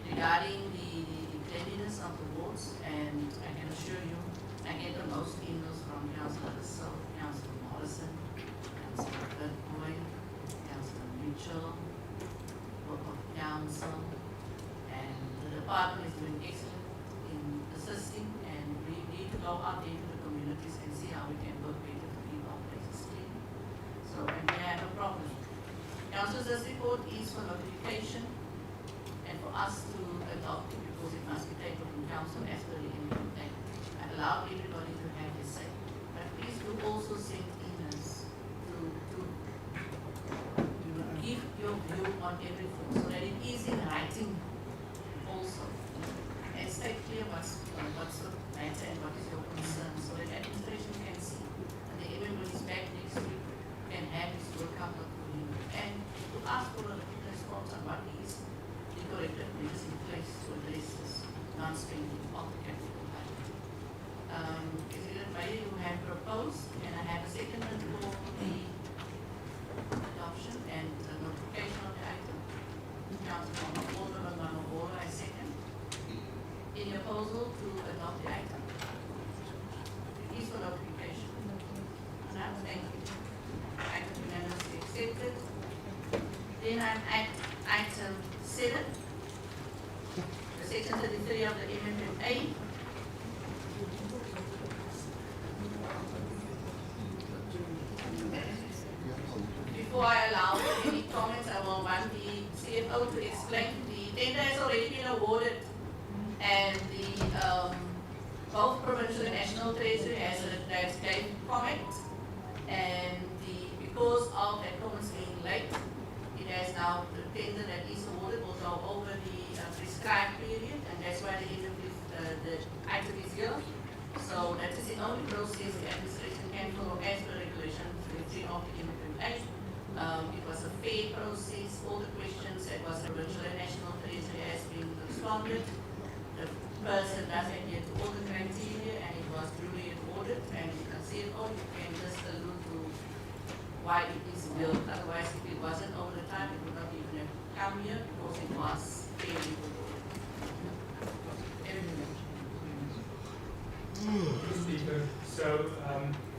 regarding the cleanliness of the wards, and I can assure you, I get the most emails from Councillor Russell, Councillor Morrison, Councillor Burtboy, Councillor Mitchell, work of council, and the department is doing excellent in assisting, and we need to go out into the communities and see how we can work better to keep our places clean. So, and we have a problem. Councillor's report is for notification and for us to adopt it because it must be taken from council as per the MPA. I allow everybody to have their say. But please do also send emails to give your view on everything so that it is in writing also. And state clear what's the matter and what is your concern so that administration can see. And then everybody's back next week can have his work out for him. And to ask for a response on what is the corrective measures in place to address this non-spending of the capital budget. President Bayer, you have proposed, and I have a second for the adoption and the notification of the item. Councilman Alderman Manobora, I second. Any proposal to adopt the item? It is for notification. Thank you. Item unanimously accepted. Then I'm at item 7. The section 33 of the MFMA. Before I allow any comments, I will want the CFO to explain. The tender has already been awarded, and the both provincial and national treasury has gave comment, and because of that comments being late, it has now the tender that is awarded will go over the prescribed period, and that's why the item is here. So that is the only process the administration can follow as per regulation 15 of the MFMA. It was a fair process. All the questions that was provincial and national treasury has been responded. The person does adhere to all the criteria, and it was duly awarded. And you can see it all. You can just allude to why it is built. Otherwise, if it wasn't over the time, it would not even have come here because it was fairly awarded. Speaker, so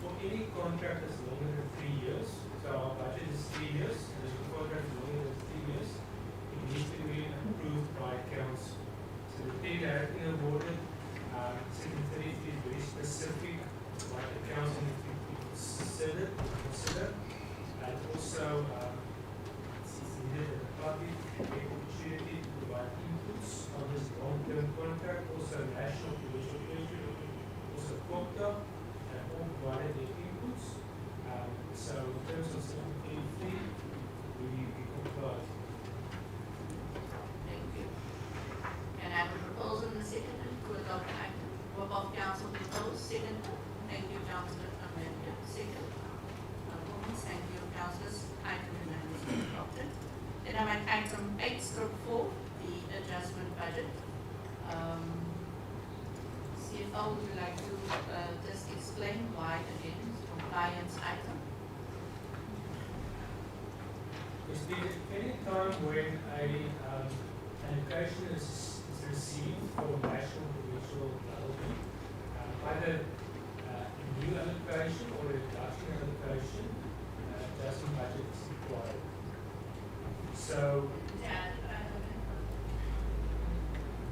for any contract that's longer than 3 years, so our budget is 3 years, and if the contract is longer than 3 years, it needs to be approved by council. So the tender has been awarded. Section 33 is very specific what the council needs to consider, and also it's needed that the public get opportunity to provide inputs on this long-term contract, also national provincial treasury, also COPTA, and all provided their inputs. So in terms of 733, we comply. Thank you. Can I have a proposal in the second to adopt the item? Work of council proposed, second. Thank you, Councillor Amanda. Second. Thank you, councillors. Item unanimously adopted. Then I'm at item 8/4, the adjustment budget. CFO, would you like to just explain why again it's a compliance item? Any time when a allocation is received for national provincial development, either a new allocation or a reduction allocation, adjustment budget is required. So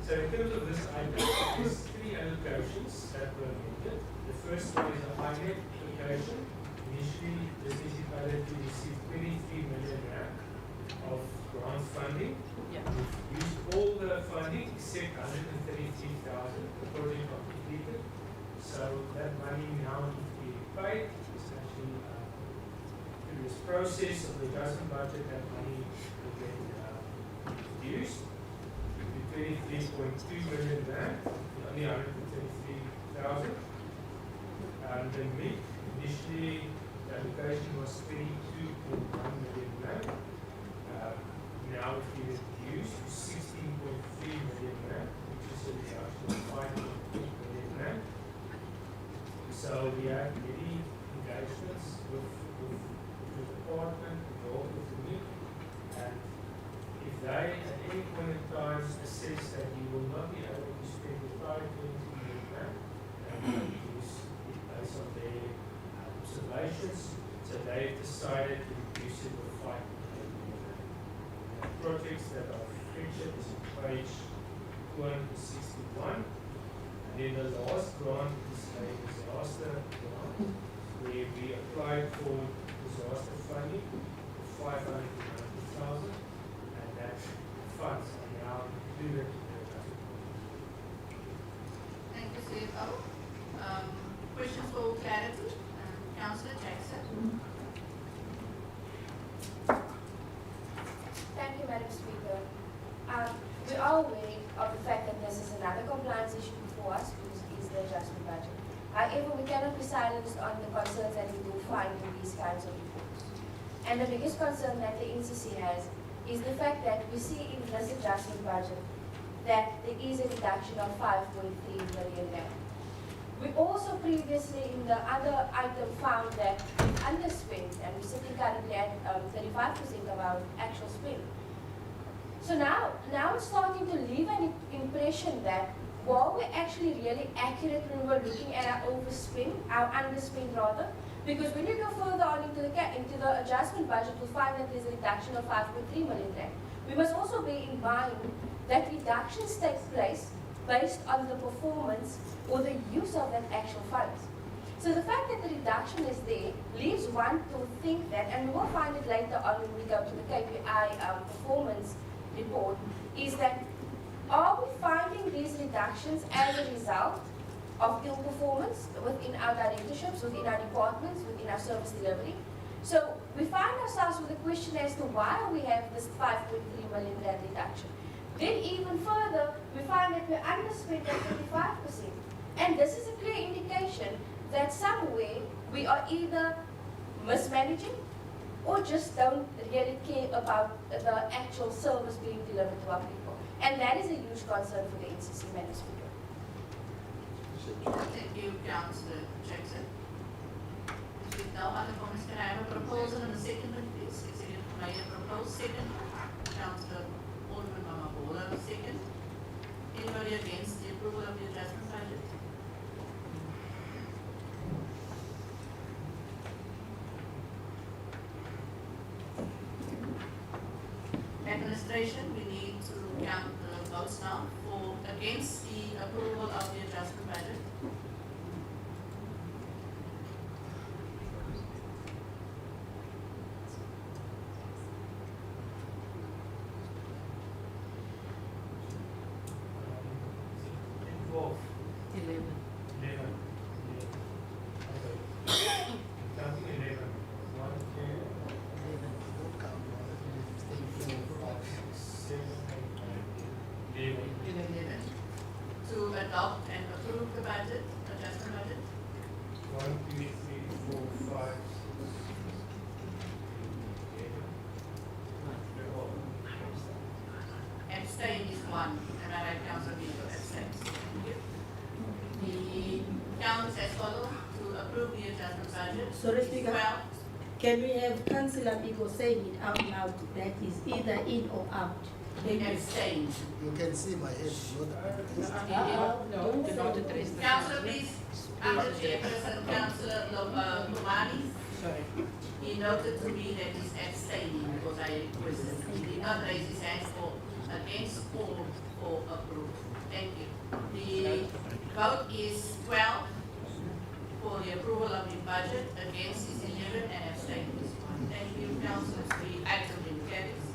in terms of this item, there's 3 allocations that were amended. The first one is a high-net allocation. Initially, this municipality received 23 million rand of grant funding. Yeah. We've used all the funding except 133,000. The project was completed. So that money now needs to be paid. It's actually through this process of the adjustment budget, that money will get reduced to 23.2 million rand, only 133,000. And then initially the allocation was 22.1 million rand. now be reduced to 16.3 million rand, which is a reduction of 5.8 million rand. So we have many engagements with the department, involved with the meet, and if they at any point in time assess that you will not be able to spend the entire 20 million rand, they will reduce it based on their observations. So they've decided to reduce it with 5 million rand. Projects that are featured is on page 261. And then the last grant is a disaster grant where we applied for disaster funding for 590,000, and that funds are now included in the budget. Thank you, CFO. Questions for clarity? Councillor Jackson. Thank you, Madam Speaker. We are aware of the fact that this is another compliance issue before us, which is the adjustment budget. However, we cannot be silenced on the concerns that we do find in these kinds of reports. And the biggest concern that the NCC has is the fact that we see in this adjustment budget that there is a reduction of 5.3 million rand. We also previously in the other item found that we underspent, and we're sitting currently at 35% of our actual spend. So now it's starting to leave an impression that while we're actually really accurate when we're looking at our overspend, our underspend rather, because when you go further on into the adjustment budget, we'll find that there's a reduction of 5.3 million rand. We must also bear in mind that reductions take place based on the performance or the use of that actual funds. So the fact that the reduction is there leaves one to think that, and we will find it later on when we go to the KPI performance report, is that are we finding these reductions as a result of ill performance within our directorships, within our departments, within our service delivery? So we find ourselves with a question as to why we have this 5.3 million rand reduction. Then even further, we find that we're underspent at 35%. And this is a clear indication that somewhere we are either mismanaging or just don't really care about the actual service being delivered to our people. And that is a huge concern for the NCC, Madam Speaker. Thank you, Councillor Jackson. If with no other comments, can I have a proposal and a second, please? Executive Mayor proposed second. Councillor Alderman Mama Bola, second. Anybody against the approval of the adjustment budget? Administration, we need to count the votes now for against the approval of the adjustment budget. To adopt and approve the budget, adjustment budget. 1, 2, 3, 4, 5. Abstain is 1. Am I right, Councillor Vito? Abstains. Thank you. The count is as follows to approve the adjustment budget. Sorry, Speaker. 12. Can we have Councillor Biko saying it out loud that is either in or out? Abstain. You can see my head. No, do not address the Councillor, please. Under Chairperson, Councillor Kumani. Sorry. He noted to me that he's abstaining because I requested. He did not raise his hands for against or for approve. Thank you. The vote is 12 for the approval of the budget, against is 11 and abstaining is 1. Thank you, councillors. The item in carries.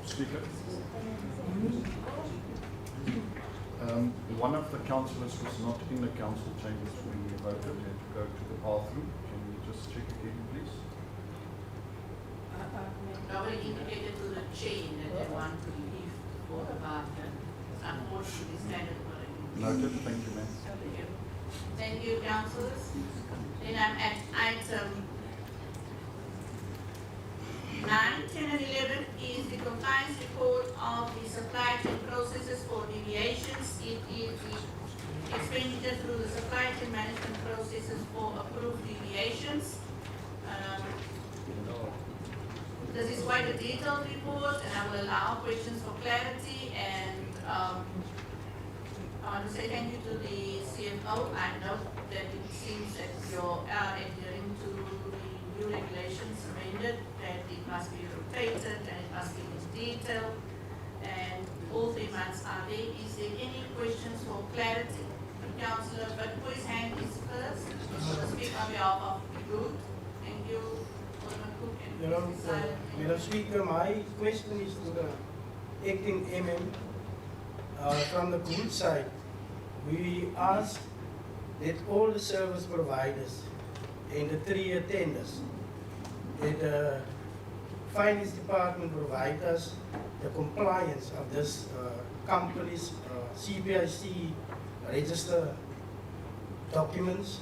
Speaker. One of the councillors was not in the council chambers when we voted and to go to the bathroom. Can you just check again, please? Nobody indicated to the chain that they want to leave for the bathroom. It's unfortunately standard operating. Noted. Thank you, ma'am. Thank you. Thank you, councillors. Then I'm at item 9, 10 and 11 is the compliance report of the supply chain processes for deviations. It is the expenditure through the supply chain management processes for approved deviations. This is quite a detailed report, and I will allow questions for clarity. And I want to say thank you to the CFO. I know that it seems that you are adhering to the new regulations amended, that it must be rotated and it must be in detail. And all 3 months are there. Is there any questions for clarity? Councillor Bidcoy's hand is first. To speak on behalf of the group. Thank you. Madam Speaker, my question is to the acting MM from the good side. We ask that all the service providers and the 3 attenders, that the finance department provide us the compliance of this company's CBIC register documents,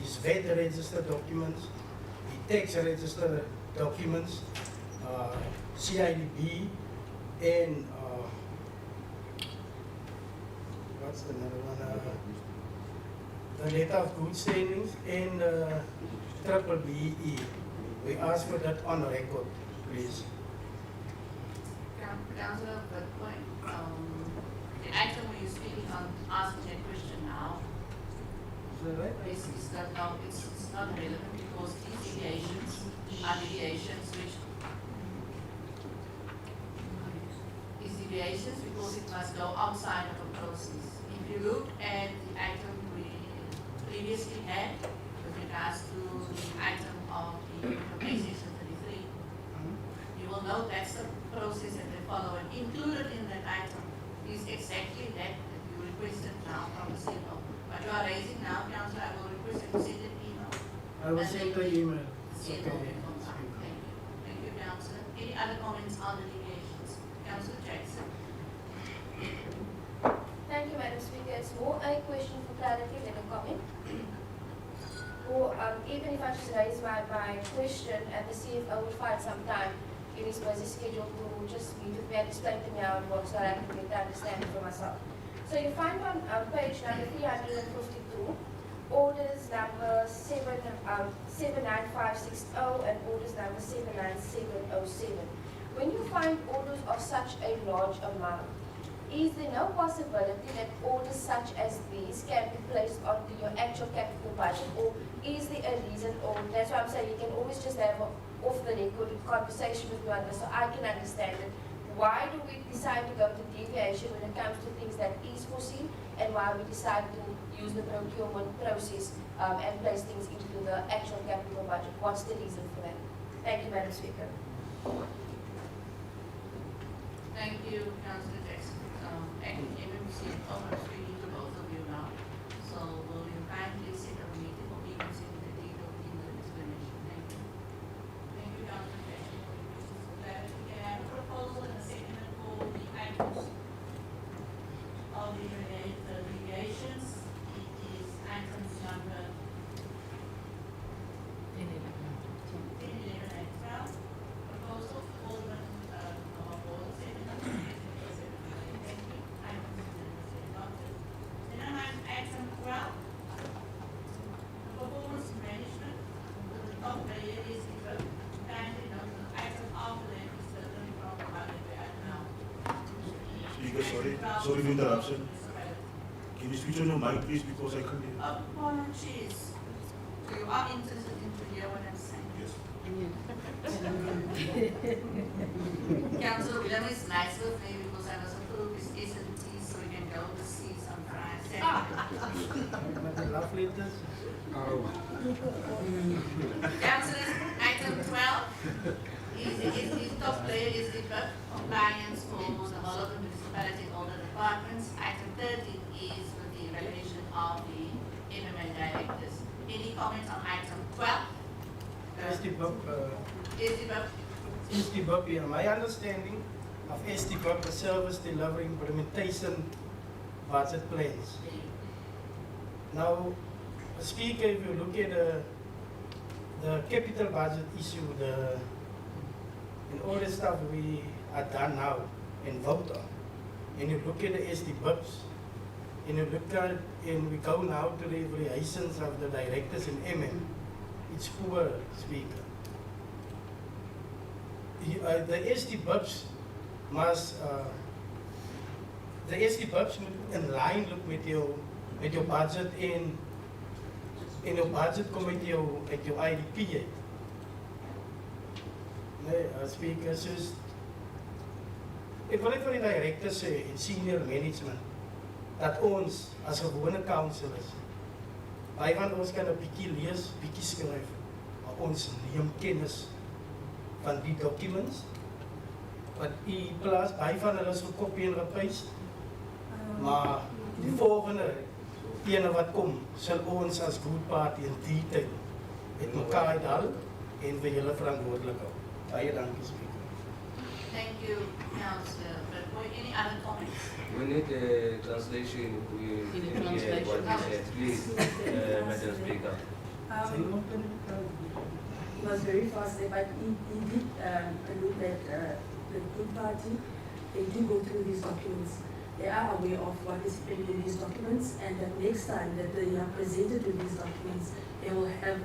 his VAT register documents, the tax register documents, CIDB, and what's another one? The letter of good standings and triple BE. We ask for that on record, please. Councillor Bidcoy, the item where you're speaking on asking that question now, it's not relevant because these deviations are deviations which is deviations because it must go outside of a process. If you look at the item we previously had with regards to the item of the Section 33, you will note that's the process that they follow, and included in that item is exactly that you requested now from the CFO. What you are raising now, Councillor, I will request that you send an email. I will send the email. CFO will confirm. Thank you. Thank you, Councillor. Any other comments on the deviations? Councillor Jackson. Thank you, Madam Speaker. It's more a question for clarity than a comment. Or even if I just raise my question and the CFO will find some time in his busy schedule to just meet with me and explain to me how it works so that I can get the understanding for myself. So you find on page number 352, orders number 79560 and orders number 79707. When you find orders of such a large amount, is there no possibility that orders such as these can be placed onto your actual capital budget, or is there a reason? Or that's why I'm saying you can always just have an off-the-record conversation with me on this so I can understand it. Why do we decide to go to deviation when it comes to things that is foreseen, and why we decide to use the procurement process and place things into the actual capital budget? What's the reason for that? Thank you, Madam Speaker. Thank you, Councillor Jackson. And MMC, I'm speaking to both of you now. So will you kindly set up a meeting or even send the detailed email explanation? Thank you. Thank you, Councillor Jackson. We can have a proposal and a second for the items of the deviations. It is items number 10, 11, and 12. Proposal for the item 12, performance management. The top layer is the kindly note the item after that is different from how they are now. Speaker, sorry for interruption. Can you speak on your mic, please, because I couldn't hear. Apologies. So you are interested in to hear what I'm saying? Yes. Councillor Willem is nice with me because I was approved his S&T, so we can go to see some Friday. Councillor, item 12 is the top layer is the compliance for the whole of the municipality and all the departments. Item 13 is with the evaluation of the MMA directors. Any comments on item 12? SDBUP, my understanding of SDBUP, the service delivery implementation budget plans. Now, Speaker, if you look at the capital budget issue, and all the stuff we are done now and vote on, and you look at the SD BIPs, and you look at, and we go now to the evaluations of the directors in MM, it's poor, Speaker. The SD BIPs must, the SD BIPs moet in line look met your budget en jou budget kom uit jou IDP uit. Nee, Speaker, soos ek wil net vir die directors sê en senior management dat ons as gewone councillors, baie van ons kan 'n bietjie lees, bietjie skryf, maar ons neem kennis van die documents wat u plaas, baie van hulle is gekopie en gepaste, maar die volgende ene wat kom, sal ons as good party in detail met mekaar uithaal en vir julle verantwoordelik hou. Baie dankie, Speaker. Thank you, Councillor. But for any other comments? We need a translation. We can hear what he said. Please, Madam Speaker. He was very fast there, but he did allude that the good party, they do go through these documents. They are aware of what is written in these documents, and that next time that they are presented with these documents, they will have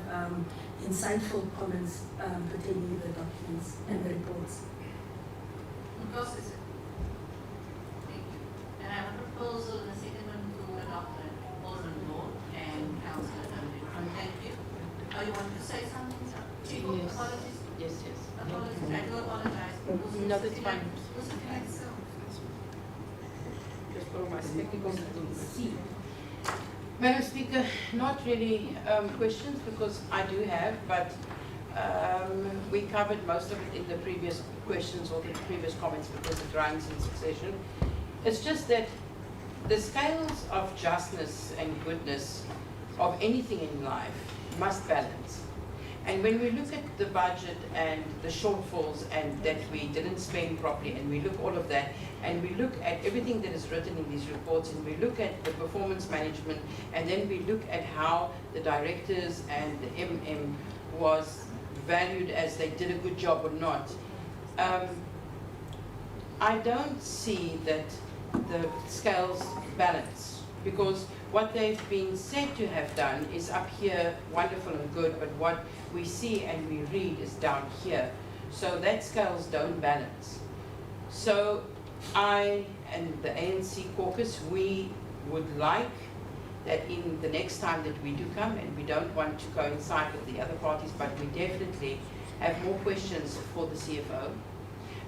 insightful comments pertaining to the documents and the reports. Because it's, thank you. And I have a proposal in the second one to adopt an Alderman Law and Councillor Dunn. Thank you. Oh, you want to say something, sir? Yes. Apologies? Yes, yes. Apologies. I do apologize. No, that's fine. Who's looking at itself? Just for my spectacles, I didn't see. Madam Speaker, not really questions because I do have, but we covered most of it in the previous questions or the previous comments because it runs in succession. It's just that the scales of justness and goodness of anything in life must balance. And when we look at the budget and the shortfalls and that we didn't spend properly, and we look all of that, and we look at everything that is written in these reports, and we look at the performance management, and then we look at how the directors and the MM was valued as they did a good job or not, I don't see that the scales balance, because what they've been said to have done is up here wonderful and good, but what we see and we read is down here. So that scales don't balance. So I and the ANC caucus, we would like that in the next time that we do come, and we don't want to coincide with the other parties, but we definitely have more questions for the CFO.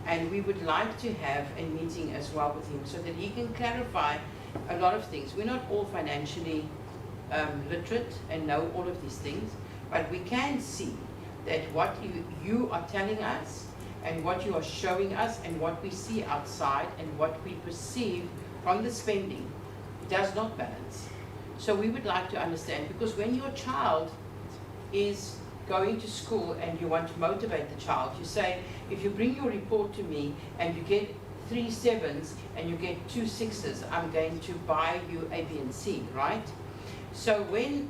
And we would like to have a meeting as well with him so that he can clarify a lot of things. We're not all financially literate and know all of these things, but we can see that what you are telling us and what you are showing us and what we see outside and what we perceive from the spending does not balance. So we would like to understand, because when your child is going to school and you want to motivate the child, you say, if you bring your report to me and you get 3 7s and you get 2 6s, I'm going to buy you A, B, and C, right? So when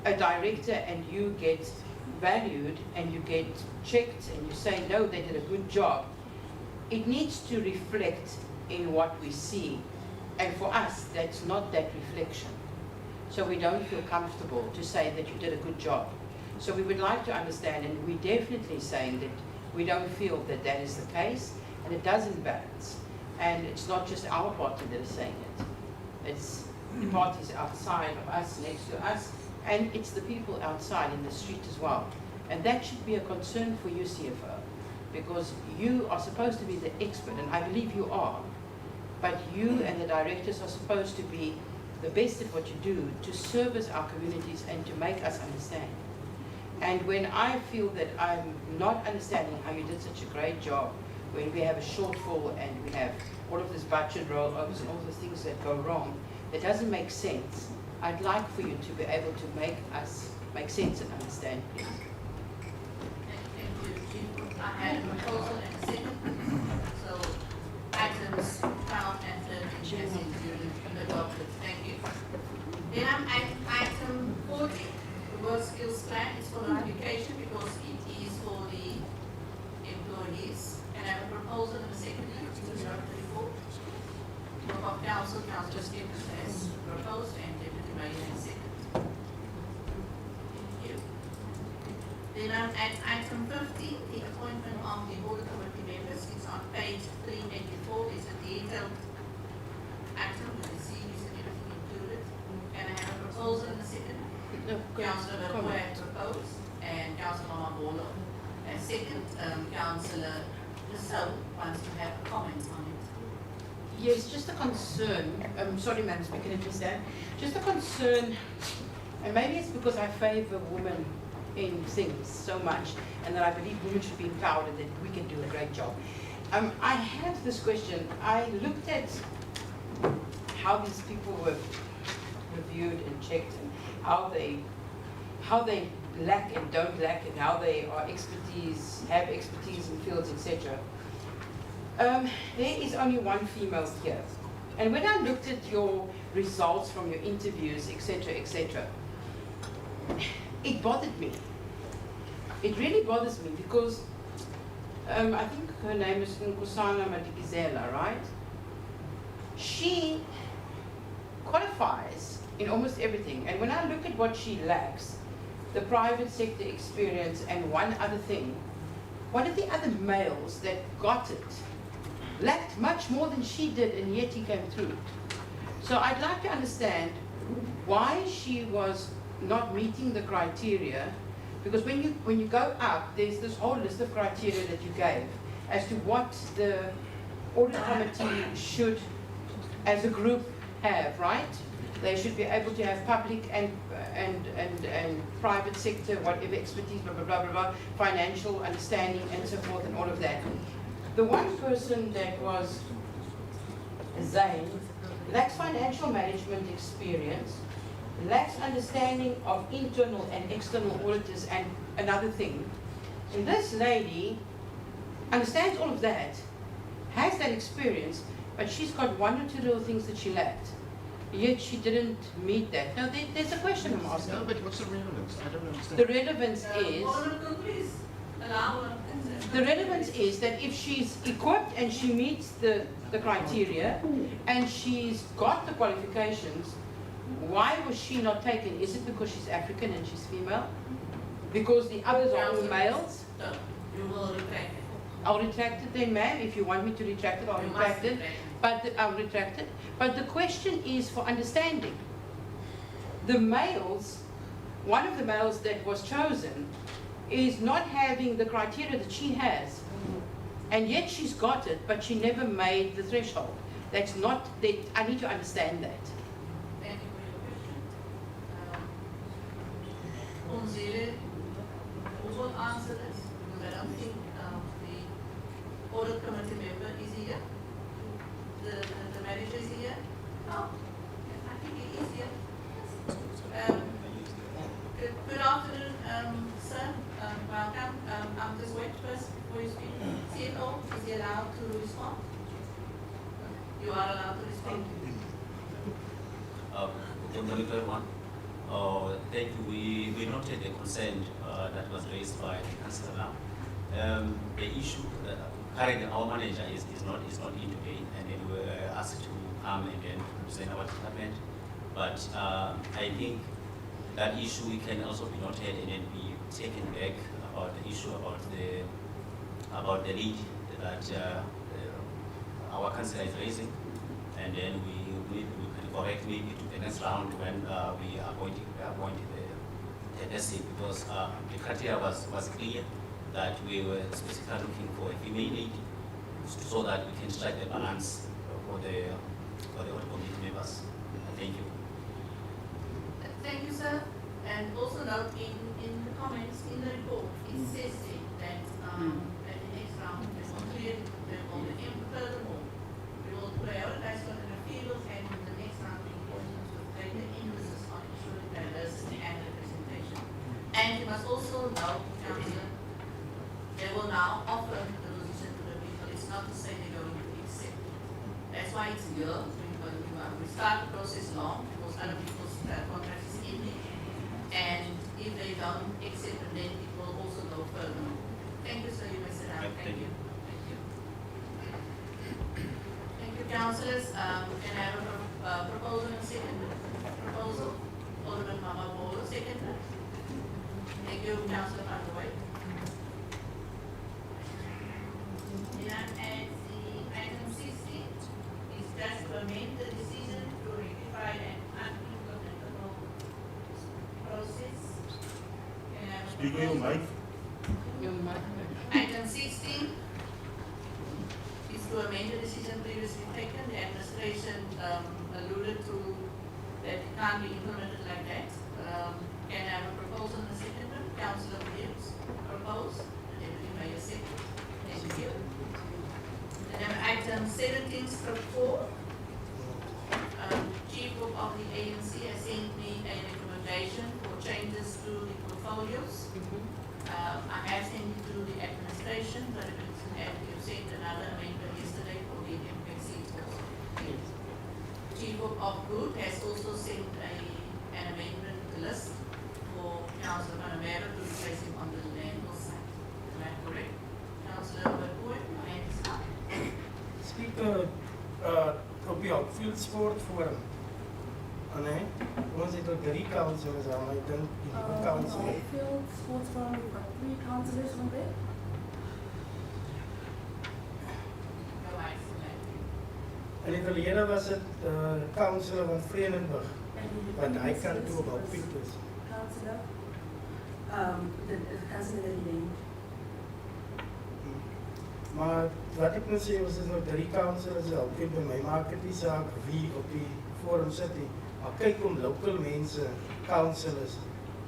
a director and you get valued and you get checked and you say, no, they did a good job, it needs to reflect in what we see. And for us, that's not that reflection. So we don't feel comfortable to say that you did a good job. So we would like to understand, and we're definitely saying that we don't feel that that is the case, and it doesn't balance. And it's not just our party that is saying it. It's the parties outside of us, next to us, and it's the people outside in the street as well. And that should be a concern for you, CFO, because you are supposed to be the expert, and I believe you are, but you and the directors are supposed to be the best at what you do to service our communities and to make us understand. And when I feel that I'm not understanding how you did such a great job, when we have a shortfall and we have all of this budget rollovers and all the things that go wrong, that doesn't make sense. I'd like for you to be able to make us make sense and understand, please. Thank you, Chief. I had a proposal and a second. So items 12 and 13 has been adopted. Thank you. Then I'm at item 40. The work skills plan is for notification because it is for the employees. proposal and a second to adopt the report. Work of council, councillor Stephens has proposed and Deputy Mayor has second. Thank you. Then at item 15, the appointment of the audit committee members. It's on page 384. It's a detailed item with the CVs and everything included. And I have a proposal and a second. Councillor Verhoeven has proposed and Councillor Mabolo has second. Councillor Rousseau wants to have a comment on it. Yes, just a concern. Sorry, Madam Speaker, if you stand. Just a concern, and maybe it's because I favour women in things so much, and that I believe women should be empowered and that we can do a great job. I have this question. I looked at how these people were reviewed and checked, and how they lack and don't lack, and how they are have expertise in fields, etc. There is only one female here. And when I looked at your results from your interviews, etc., etc., it bothered me. It really bothers me because I think her name is Nkosana Madikizela, right? She qualifies in almost everything. And when I look at what she lacks, the private sector experience and one other thing, one of the other males that got it lacked much more than she did, and yet he came through. So I'd like to understand why she was not meeting the criteria, because when you go up, there's this whole list of criteria that you gave as to what the audit committee should, as a group, have, right? They should be able to have public and private sector, whatever expertise, blah, blah, blah, blah, blah, financial understanding, and so forth, and all of that. The one person that was Zain lacks financial management experience, lacks understanding of internal and external auditors, and another thing. And this lady understands all of that, has that experience, but she's got one or two little things that she lacked. Yet she didn't meet that. Now, there's a question I'm asking. No, but what's the relevance? I don't understand. The relevance is... Please allow her. The relevance is that if she's equipped and she meets the criteria and she's got the qualifications, why was she not taken? Is it because she's African and she's female? Because the others are all males? No, you will retract it. I'll retract it then, ma'am. If you want me to retract it, I'll retract it. I'll retract it. But the question is for understanding. The males, one of the males that was chosen, is not having the criteria that she has, and yet she's got it, but she never made the threshold. That's not, I need to understand that. Thank you for your question. Onzile, who will answer this? Because I don't think the audit committee member is here. The manager is here. Oh, I think he is here. Good afternoon, sir. Welcome. I'm just wait first before you speak. CFO, is he allowed to respond? You are allowed to respond. Good morning, everyone. Thank you. We noted the concern that was raised by the councillor now. The issue, currently our manager is not in today, and then we were asked to come and then represent our department. But I think that issue we can also be noted and then be taken back about the issue about the lead that our councillor is raising, and then we can correct maybe to the next round when we are appoint the SC, because the criteria was clear that we were specifically looking for a female lead so that we can strike the balance for the audit committee members. Thank you. Thank you, sir. And also note in the comments in the report, it says that at the next round, we will clear the audit. Furthermore, we will prioritize the field, and in the next round, the importance of greater emphasis on ensuring diversity and representation. And you must also note, Councillor, they will now offer the position to the people. It's not to say they're going to accept it. That's why it's here. We start the process long because other people's contracts is ending. And if they don't accept it, then it will also go further. Thank you, sir. You may sit down. Thank you. Thank you. councillors, can I have a proposal and second? Proposal, Alderman Mama Bolo, second. Thank you, Councillor Van der Wijk. And item 16 is just to amend the decision to rectify an unimplementable process. Can I have a Speak with your mic. Item 16 is to amend the decision previously taken. The administration alluded to that it can't be implemented like that. Can I have a proposal in the second one? Councillor Williams, propose. The Deputy Mayor second. Thank you. And then item 17/4. Chief Whip of the ANC has sent me a recommendation for changes to the portfolios. I have sent it to the administration, but you've sent another amendment yesterday for the MPC also. Chief of Good has also sent an amendment list for Councillor Panamera to replace him on the landfill side. Am I correct? Councillor Verkooi, your hand is up. Speaker, op die Outfieldsportforum. En ons het ook 3 councillors aan, ek dink die nieuwe councillor. Outfieldsportforum, we've got 3 councillors on there. In die verlede was het councillor van Vredenburg, want hy kan toe op Outfield is. Councillor, the councillor that you named. Maar wat ek moet sê, ons is nog 3 councillors al. Kijk, by my maak het nie saak wie op die forum sit nie. Maar kyk om local mense, councillors,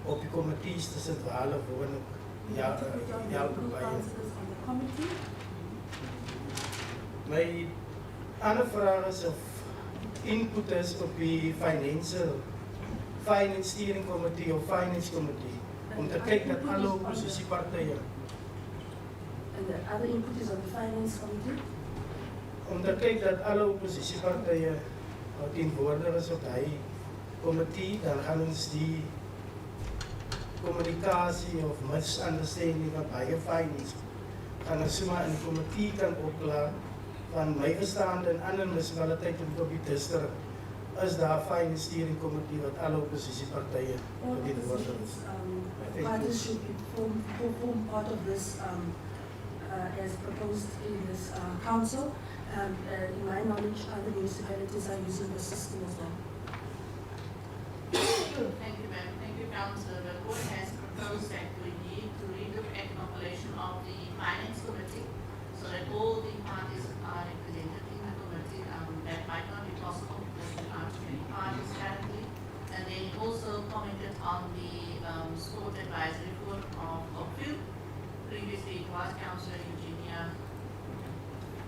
op die committees te sit waar hulle woon. Ja, help by. My ander vraag is of input is op die finance steering committee of finance committee, om te kyk dat alle oppositiepartye. And the other input is on the finance committee. Om te kyk dat alle oppositiepartye teenwoordig is op die committee, dan gaan ons die kommunikasie of misunderstanding van baie finance gaan ons sommer in die committee kan oplaat. Van my verstaande en ander municipaliteite op die district is daar finance steering committee wat alle oppositiepartye teenwoordig is. Parties should form part of this as proposed in this council. In my knowledge, other municipalities are using the system as well. Thank you, ma'am. Thank you, Councillor. The board has proposed that we need to relook at the compilation of the finance committee so that all the parties are represented in the committee. That might not be possible because there aren't too many parties currently. And then also commented on the sport advisory board of Oakville. Previously, it was Councillor Eugenia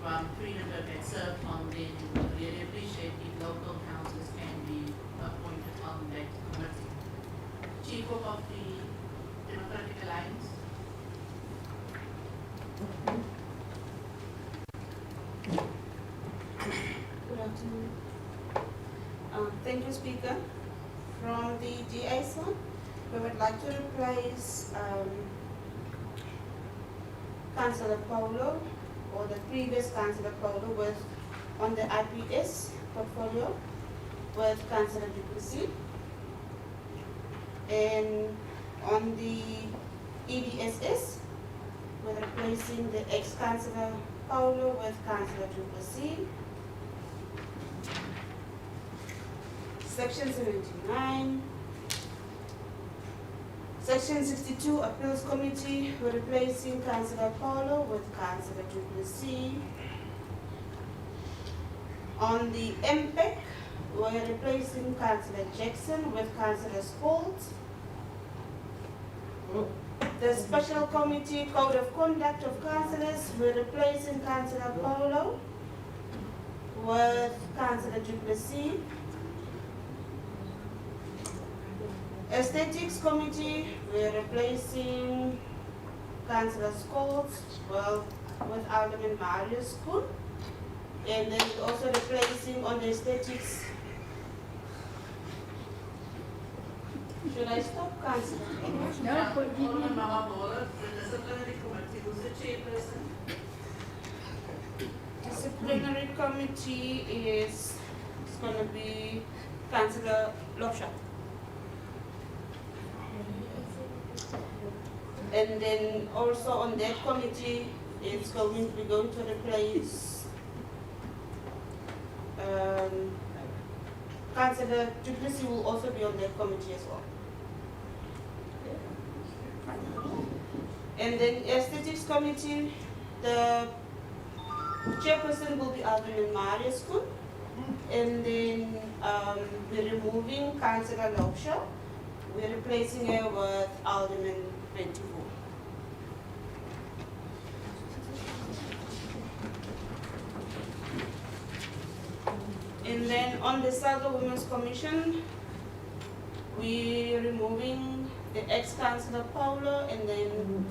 from Vredenburg had served on there. We really appreciate if local councillors can be appointed on that committee. Chief of the Democratic Alliance. Good afternoon. Thank you, Speaker. From the GIS one, we would like to replace Councillor Paulo, or the previous Councillor Paulo, with on the IPS portfolio with Councillor Duplessis, and on the EDSS, we're replacing the ex-Councillor Paulo with Councillor Duplessis. Section 79. Section 62, Appeals Committee, we're replacing Councillor Paulo with Councillor Duplessis. On the MPEC, we're replacing Councillor Jackson with Councillor Spolt. The Special Committee, Code of Conduct of Councillors, we're replacing Councillor Paulo with Councillor Duplessis. Aesthetics Committee, we're replacing Councillor Scholes with Alderman Marius School. And then we're also replacing on the aesthetics. Should I stop, Councillor? No, Alderman Mama Bola, the disciplinary committee, who's the chairperson? Disciplinary Committee. committee is going to be Councillor Lopsha. And then also on that committee, it's going to replace Councillor Duplessis will also be on that committee as well. And then Aesthetics Committee, the chairperson will be Alderman Marius Koen. And then we're removing Councillor Lopsha. We're replacing her with Alderman 24. And then on the Saldanha Women's Commission, we're removing the ex-councillor Paulo, and then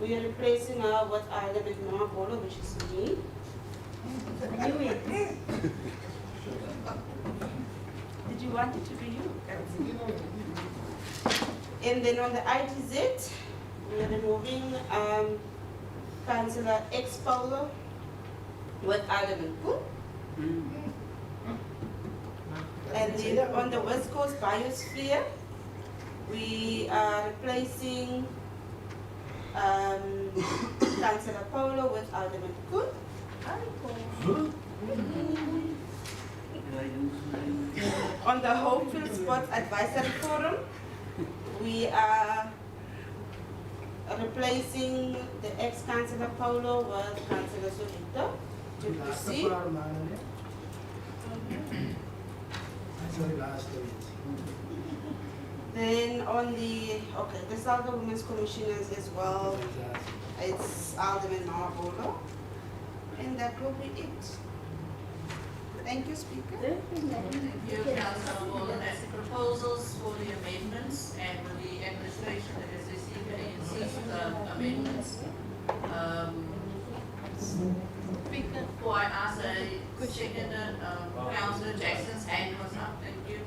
we're replacing her with Alderman Mama Polo, which is me. Did you want it to be you? And then on the ITZ, we're removing Councillor ex-Paulo with Alderman Koen. And then on the West Coast Biosphere, we are replacing Councillor Paulo with Alderman Koen. On the Hopefield Sports Advisory Forum, we are replacing the ex-Councillor Paulo with Councillor Solito to proceed. Then on the Saldanha Women's Commissioners as well, it's Alderman Marabolo. And that will be it. Thank you, Speaker. Thank you, Councillor Boland. As the proposals for the amendments and with the administration that has received the ANC's amendments. Speaker, before I ask a second, Councillor Jackson's hand was up. Thank you.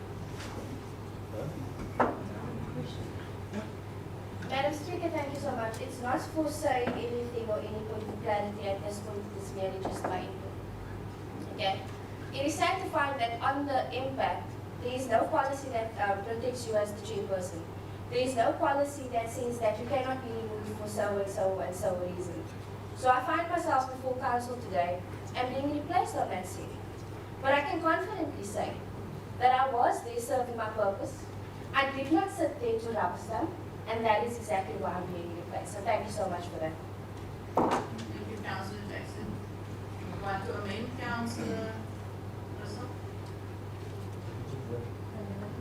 Madam Speaker, thank you so much. It's not for saying anything or any point of clarity at this point. It's merely just my input. Okay? It is sad to find that on the impact, there is no policy that protects you as the chairperson. There is no policy that says that you cannot be removed for so and so and so reason. So I find myself before council today and being replaced on that seat. But I can confidently say that I was there serving my purpose. I did not sit there to rubber stamp, and that is exactly why I'm being replaced. So thank you so much for that. Thank you, Councillor Jackson. You want to amend, Councillor Russell?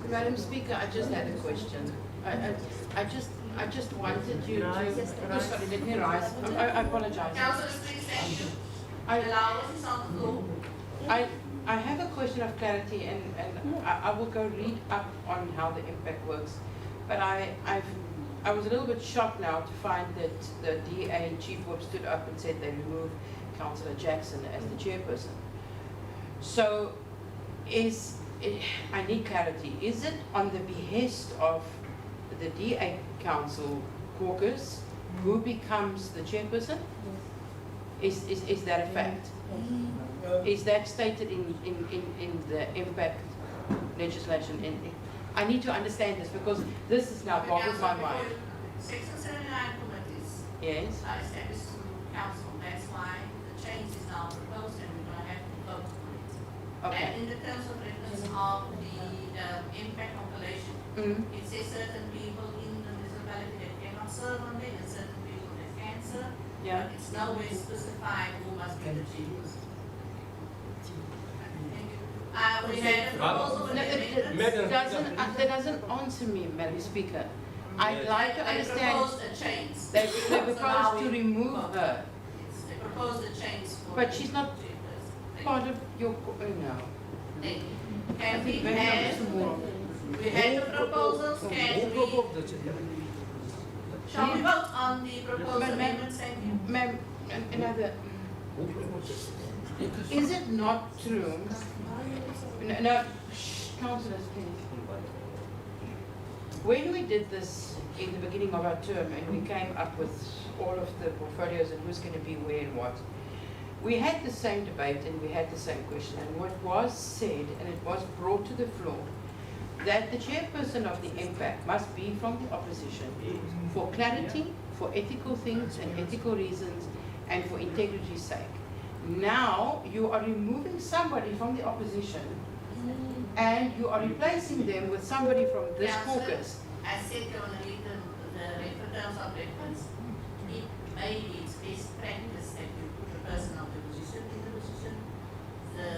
Madam Speaker, I just had a question. I just wanted you to. Oh, sorry, let me rise. I apologize. Councillor, please thank you. Allow us on the floor. I have a question of clarity, and I will go read up on how the impact works. But I was a little bit shocked now to find that the DA Chief Whip stood up and said they removed Councillor Jackson as the chairperson. So I need clarity. Is it on the behest of the DA Council caucus who becomes the chairperson? Is that a fact? Is that stated in the impact legislation? I need to understand this because this is now boggles my mind. Section 79 committees Yes. are established through council. That's why the change is now proposed and we're going to have to vote on it. Okay. And in the terms of reference of the impact calculation, it says certain people in the municipality that cannot serve on there and certain people that can serve. Yeah. But it's nowhere specified who must be the chief. We had a proposal with the amendments. That doesn't answer me, Madam Speaker. I'd like to understand. They proposed a change. They So proposed now to we remove vote. her. They proposed a change for. But she's not part of your, no. Can we had the proposals, can we? Shall we vote on the proposed amendments? Thank you. Ma'am, another. Is it not true? No, councillors, please. When we did this in the beginning of our term and we came up with all of the portfolios and who's going to be where and what, We had the same debate and we had the same question, and what was said, and it was brought to the floor, that the chairperson of the impact must be from the opposition for clarity, for ethical things and ethical reasons, and for integrity's sake. Now you are removing somebody from the opposition and you are replacing them with somebody from this caucus. I said on the reference of reference, it may be its best practice that you put the person of the position in the position. The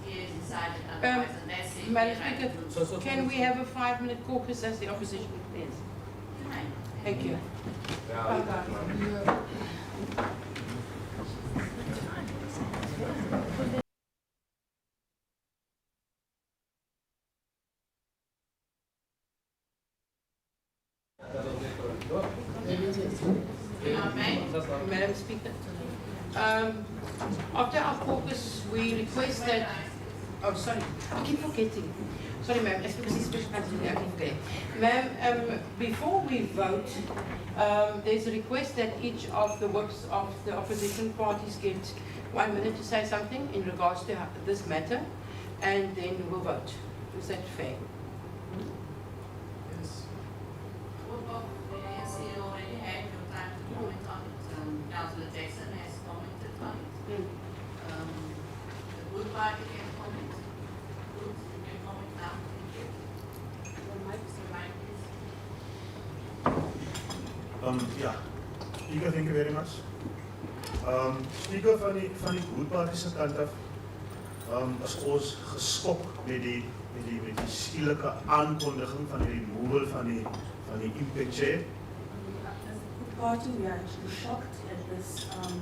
chair decided otherwise, and that's it. Madam Speaker, can we have a 5-minute caucus as the opposition please? Thank you. Madam Speaker, after our caucus, we request that. Oh, sorry, I keep forgetting. Sorry, ma'am. Ma'am, before we vote, there's a request that each of the whips of the opposition parties get 1 minute to say something in regards to this matter, and then we'll vote. Is that fair? Yes. You already had your time to comment on it. Councillor Jackson has commented on it. The good party can comment. Good, you can comment now. Ja, Speaker, thank you very much. Speaker, van die Good Party se kant af, is ons geskok met die skielike aankondiging van die removal van die impact chair. As the Good Party, we are actually shocked at this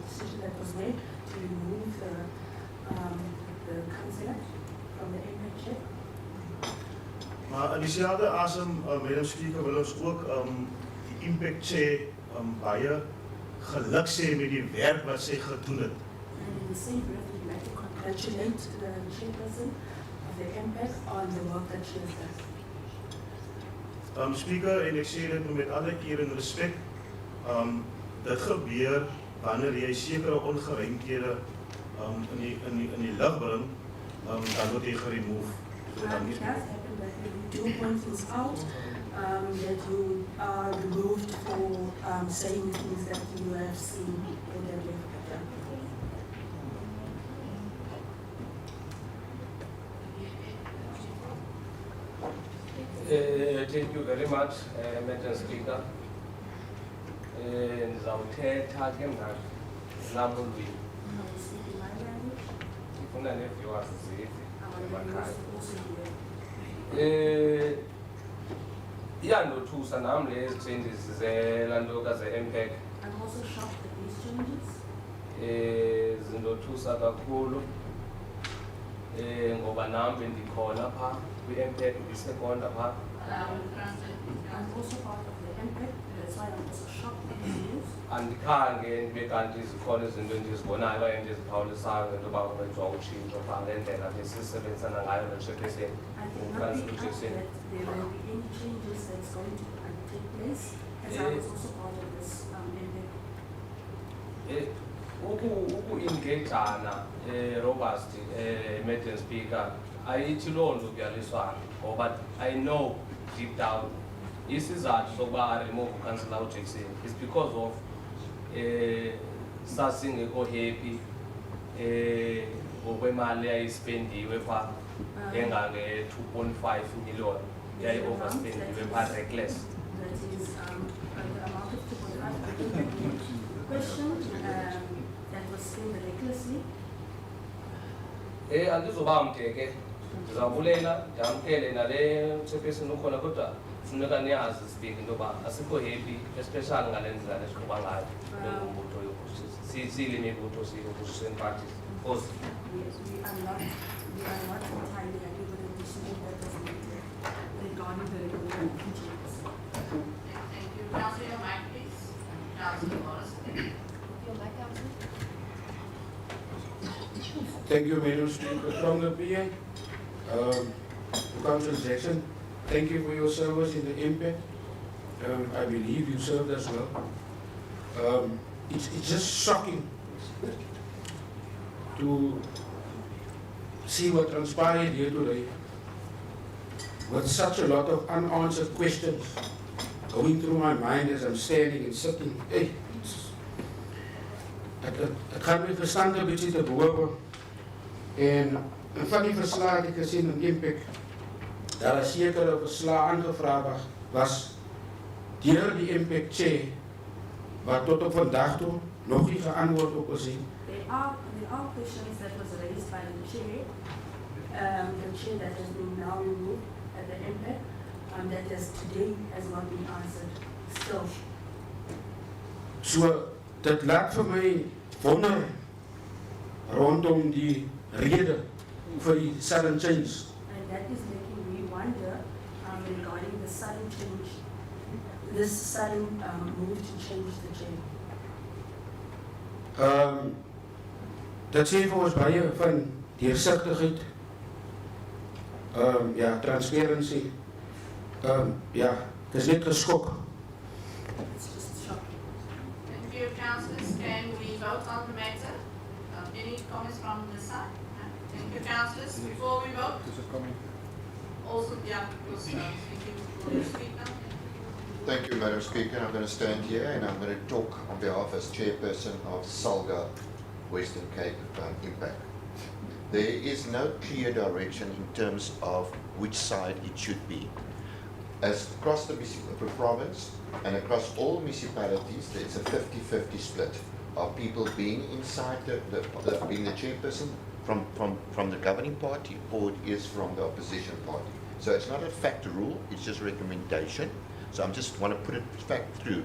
decision that was made to remove the councillor from the impact chair. Maar in dieselfde asem, Madam Speaker, wil ons ook die impact chair baie geluk sê met die werk wat sy gedoen het. And in the same breath, we'd like to congratulate the chairperson of the impact on the work that she has done. Speaker, en ek sê dit met alle eer en respek, dit gebeur wanneer jy sekere ongeruimthede in die lig bring, dan word jy geremove. So dan It has happened that when you do point things out, that you are removed for saying things that you have seen in the done. Thank you very much, Madam Speaker. Ndizawuthetha ke mna nam ulwimi. Ndifuna nee-viewers zive emakhaya. Iyandothusa nam lezi changes zelaa nto kaze-impact. I'm also shocked at these changes. Zindothusa kakhulu ngoba nam bendikhona phaa kwi-impact ndisekonda phaa. I'm also part of the impact, that's why I'm also shocked at these news. Andikhange ndibe kanti zikhona izinto endizibonayo okanye endiziphawulisayo ngento yoba kwenziwa utshintsho phaa ngendlela besisebenzisana ngayo notshepheseni. I cannot be up that there will be any changes that's going to take place, as I was also part of this impact. Uku-engagana robust Madam Speaker ayithi loo nto kuyaliswana ngoba I know deep down isizathu sokuba aremove uCouncillor uJackson is because of sasingekho happy ngokwemali eyayispendiwe phaa engange-2.5 million yayi-overspendiwe phaa reckless. That is the amount of 2.5 million question that was spent recklessly. Andizoba mde ke ndizawubulela ndamkele nale chairperson ukhona kodwa funeka niyazi speak into yoba asikho happy especially ngale ndlela esiqhuba ngayo njengombutho siyile mibutho siyi-opposition parties. Because We are not entirely happy with the decision that was made regarding the regulation of changes. Thank you. Councillor, your mic, please. Councillor Morris. Your mic, Councillor. Thank you, Madam Speaker. From the PA, Councillor Jackson, thank you for your service in the impact. I believe you served as well. It's just shocking to see what transpired here today with such a lot of unanswered questions going through my mind as I'm standing and sitting. Hey, het gaat met verstand een beetje te boven. En van die verslagen die ik gezien een impact, daar is zekere verslagen aangevraagd was door die impact chair, waar tot op vandaag toe nog niet geantwoord op is. There are questions that was raised by the chair that has been now removed at the impact, that has today has not been answered still. So, dit laat vir my wonder rondom die rede vir die sudden change. And that is making me wonder regarding the sudden change, this sudden move to change the chair. Dat sê vir ons baie van deursigtigheid, ja, transparency. Ja, het is net geskok. It's just shocking. Thank you, councillors. Can we vote on the matter? Any comments from the side? Thank you, councillors. Before we vote, also, yeah, because speaking for the speaker. Thank you, Madam Speaker. I'm going to stand here and I'm going to talk on behalf as chairperson of Salga Western Cape Impact. There is no clear direction in terms of which side it should be. As across the province and across all municipalities, there's a 50-50 split of people being inside being the chairperson from the governing party, or it is from the opposition party. So it's not a fact rule, it's just recommendation. So I just want to put it back through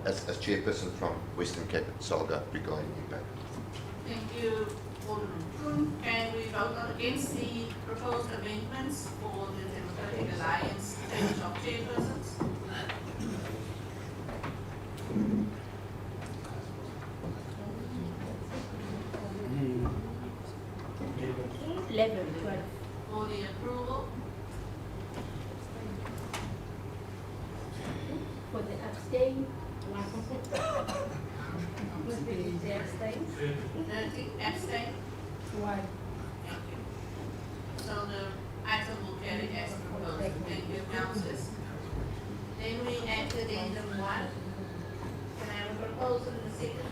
as chairperson from Western Cape Salga regarding impact. Thank you, Alderman Kuhn. Can we vote on against the proposed amendments for the Democratic Alliance change of chairpersons? For the approval? For the abstain. The abstain. 30 abstain. Why? Thank you. So the item will carry as proposed. Thank you, councillors. Then we add addendum 1. Can I have a proposal in the second